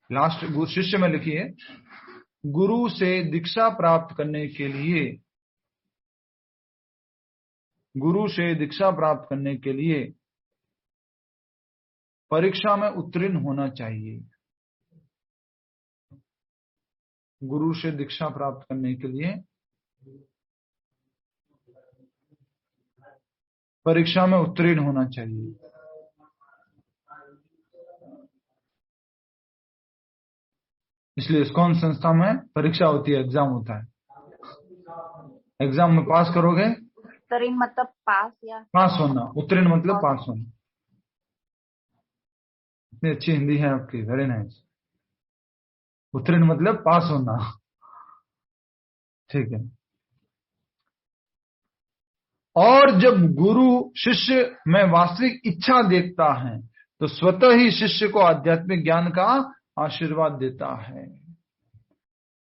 लास्ट शिष्य में लिखिए, गुरु से दीक्षा प्राप्त करने के लिए, गुरु से दीक्षा प्राप्त करने के लिए परीक्षा में उत्तीर्ण होना चाहिए। गुरु से दीक्षा प्राप्त करने के लिए परीक्षा में उत्तीर्ण होना चाहिए। इसलिए कौन संस्था में परीक्षा होती है, एग्जाम होता है। एग्जाम में पास करोगे, उत्तीर्ण मतलब पास होना, उत्तीर्ण मतलब पास होना। इतनी अच्छी हिंदी है आपकी, वेरी नाइस। उत्तीर्ण मतलब पास होना, ठीक है। और जब गुरु शिष्य में वास्तविक इच्छा देखता है तो स्वतः ही शिष्य को आध्यात्मिक ज्ञान का आशीर्वाद देता है।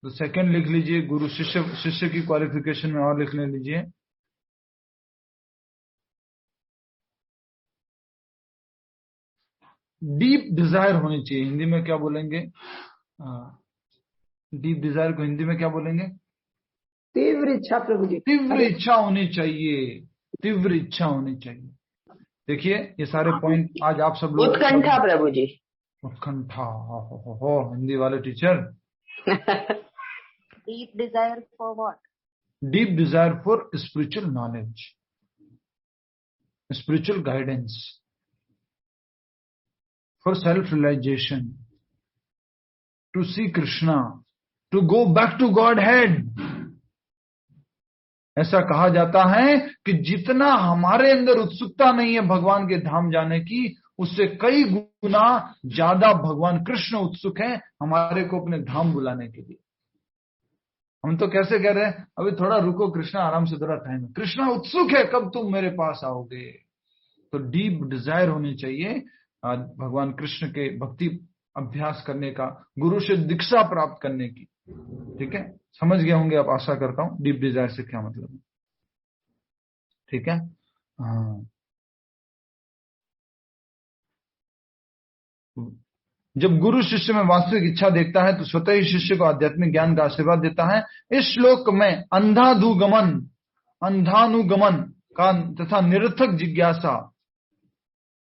तो सेकंड लिख लीजिए, गुरु शिष्य की क्वालिफिकेशन में और लिख ले लीजिए, डीप डिजायर होनी चाहिए। हिंदी में क्या बोलेंगे? डीप डिजायर को हिंदी में क्या बोलेंगे? तीव्र इच्छा प्रभु जी। तीव्र इच्छा होनी चाहिए, तीव्र इच्छा होनी चाहिए। देखिए ये सारे पॉइंट आज आप सब लोग, उत्कंठा प्रभु जी, उत्कंठा, हो हिंदी वाले teacher. Deep desire for what? Deep desire for spiritual knowledge, spiritual guidance, for self-realization, to see Krishna, to go back to Godhead। ऐसा कहा जाता है कि जितना हमारे अंदर उत्सुकता नहीं है भगवान के धाम जाने की, उससे कई गुना ज्यादा भगवान कृष्ण उत्सुक है हमारे को अपने धाम बुलाने के लिए। हम तो कैसे कह रहे हैं, अभी थोड़ा रुको कृष्णा, आराम से थोड़ा टाइम है। कृष्णा उत्सुक है कब तुम मेरे पास आओगे। तो डीप डिजायर होनी चाहिए भगवान कृष्ण के भक्ति अभ्यास करने का, गुरु से दीक्षा प्राप्त करने की। ठीक है, समझ गए होंगे आप, आशा करता हूं डीप डिजायर से क्या मतलब है। ठीक है, हाँ। जब गुरु शिष्य में वास्तविक इच्छा देखता है तो स्वतः ही शिष्य को आध्यात्मिक ज्ञान का आशीर्वाद देता है। इस श्लोक में अंधानुगमन का तथा निरर्थक जिज्ञासा।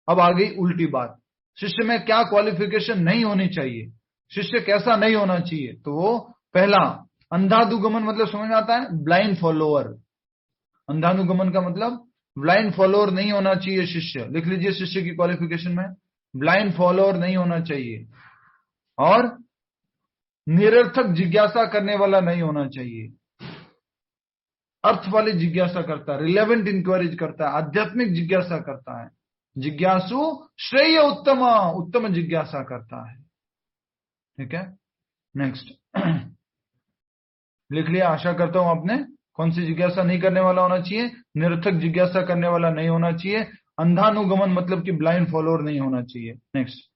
अब आ गई उल्टी बात, शिष्य में क्या क्वालिफिकेशन नहीं होनी चाहिए, शिष्य कैसा नहीं होना चाहिए। तो वो पहला, अंधानुगमन मतलब समझ में आता है, ब्लाइंड फॉलोअर। अंधानुगमन का मतलब ब्लाइंड फॉलोअर नहीं होना चाहिए शिष्य। लिख लीजिए शिष्य की क्वालिफिकेशन में, ब्लाइंड फॉलोअर नहीं होना चाहिए, और निरर्थक जिज्ञासा करने वाला नहीं होना चाहिए। अर्थ वाली जिज्ञासा करता है, रिलेवेंट इंक्वायरी करता है, आध्यात्मिक जिज्ञासा करता है। जिज्ञासु श्रेय उत्तम जिज्ञासा करता है। ठीक है, नेक्स्ट लिख लिया, आशा करता हूं आपने। कौन सी जिज्ञासा नहीं करने वाला होना चाहिए? निरर्थक जिज्ञासा करने वाला नहीं होना चाहिए। अंधानुगमन मतलब कि ब्लाइंड फॉलोअर नहीं होना चाहिए। नेक्स्ट,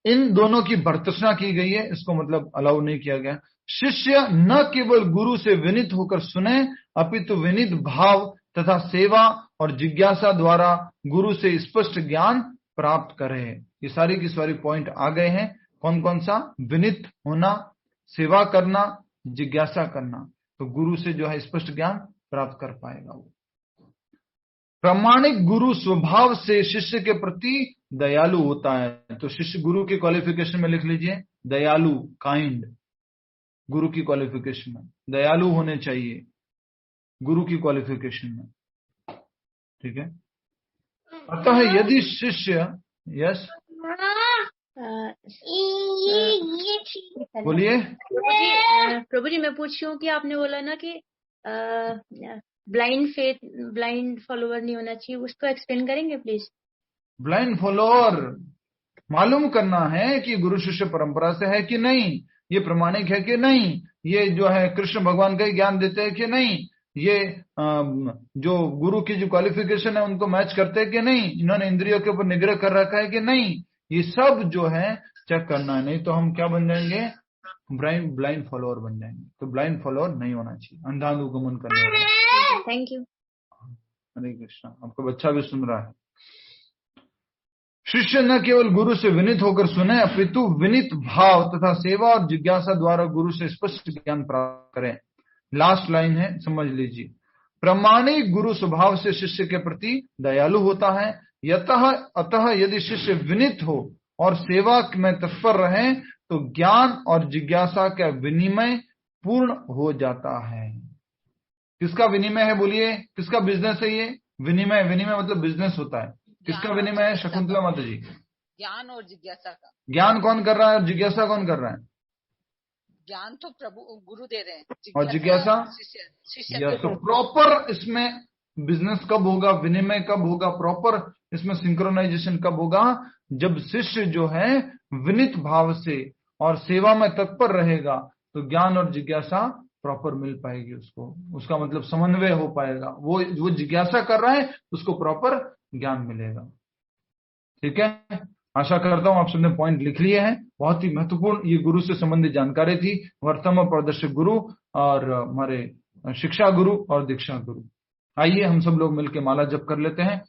इन दोनों की भर्त्सना की गई है, इसको मतलब अलाउ नहीं किया गया। शिष्य न केवल गुरु से विनीत होकर सुने, अपितु विनीत भाव तथा सेवा और जिज्ञासा द्वारा गुरु से स्पष्ट ज्ञान प्राप्त करे। ये सारी की सारी पॉइंट आ गए हैं। कौन कौन सा? विनीत होना, सेवा करना, जिज्ञासा करना। तो गुरु से जो है स्पष्ट ज्ञान प्राप्त कर पाएगा वो। प्रामाणिक गुरु स्वभाव से शिष्य के प्रति दयालु होता है। तो शिष्य गुरु की क्वालिफिकेशन में लिख लीजिए, दयालु, काइंड। गुरु की क्वालिफिकेशन में दयालु होने चाहिए, गुरु की क्वालिफिकेशन में। ठीक है, अतः यदि शिष्य, यस बोलिए। प्रभु जी मैं पूछ रही हूँ कि आपने बोला ना कि ब्लाइंड फेथ, ब्लाइंड फॉलोवर नहीं होना चाहिए, उसको एक्सप्लेन करेंगे प्लीज। ब्लाइंड फॉलोअर मालूम करना है कि गुरु शिष्य परंपरा से है कि नहीं, ये प्रमाणिक है कि नहीं, ये जो है कृष्ण भगवान का ज्ञान देते हैं कि नहीं, ये जो गुरु की जो क्वालिफिकेशन है उनको मैच करते हैं कि नहीं, इन्होंने इंद्रियों के ऊपर निग्रह कर रखा है कि नहीं, ये सब जो है चेक करना है। नहीं तो हम क्या बन जाएंगे, ब्लाइंड फॉलोअर बन जाएंगे। तो ब्लाइंड फॉलोअर नहीं होना चाहिए, अंधानुगमन करने वाला। Thank you. हरे कृष्णा। आपका बच्चा भी सुन रहा है। शिष्य न केवल गुरु से विनीत होकर सुने, अपितु विनीत भाव तथा सेवा और जिज्ञासा द्वारा गुरु से स्पष्ट ज्ञान प्राप्त करें। लास्ट लाइन है, समझ लीजिए। प्रामाणिक गुरु स्वभाव से शिष्य के प्रति दयालु होता है। अतः यदि शिष्य विनीत हो और सेवा में तत्पर रहे तो ज्ञान और जिज्ञासा का विनिमय पूर्ण हो जाता है। किसका विनिमय है बोलिए, किसका बिजनेस है ये? विनिमय, विनिमय मतलब बिजनेस होता है। किसका विनिमय है शकुंतला माता जी? ज्ञान और जिज्ञासा का। ज्ञान कौन कर रहा है और जिज्ञासा कौन कर रहा है? ज्ञान तो प्रभु गुरु दे रहे हैं, और जिज्ञासा शिष्य। तो प्रॉपर इसमें बिजनेस कब होगा, विनिमय कब होगा, प्रॉपर इसमें सिंक्रोनाइजेशन कब होगा? जब शिष्य जो है विनीत भाव से और सेवा में तत्पर रहेगा तो ज्ञान और जिज्ञासा प्रॉपर मिल पाएगी उसको, उसका मतलब समन्वय हो पाएगा। वो जिज्ञासा कर रहा है उसको प्रॉपर ज्ञान मिलेगा। ठीक है, आशा करता हूं आप सबने पॉइंट लिख लिए हैं। बहुत ही महत्वपूर्ण ये गुरु से संबंधित जानकारी थी। वर्तमान प्रदर्शक गुरु और हमारे शिक्षा गुरु और दीक्षा गुरु। आइए हम सब लोग मिलकर माला जप कर लेते हैं।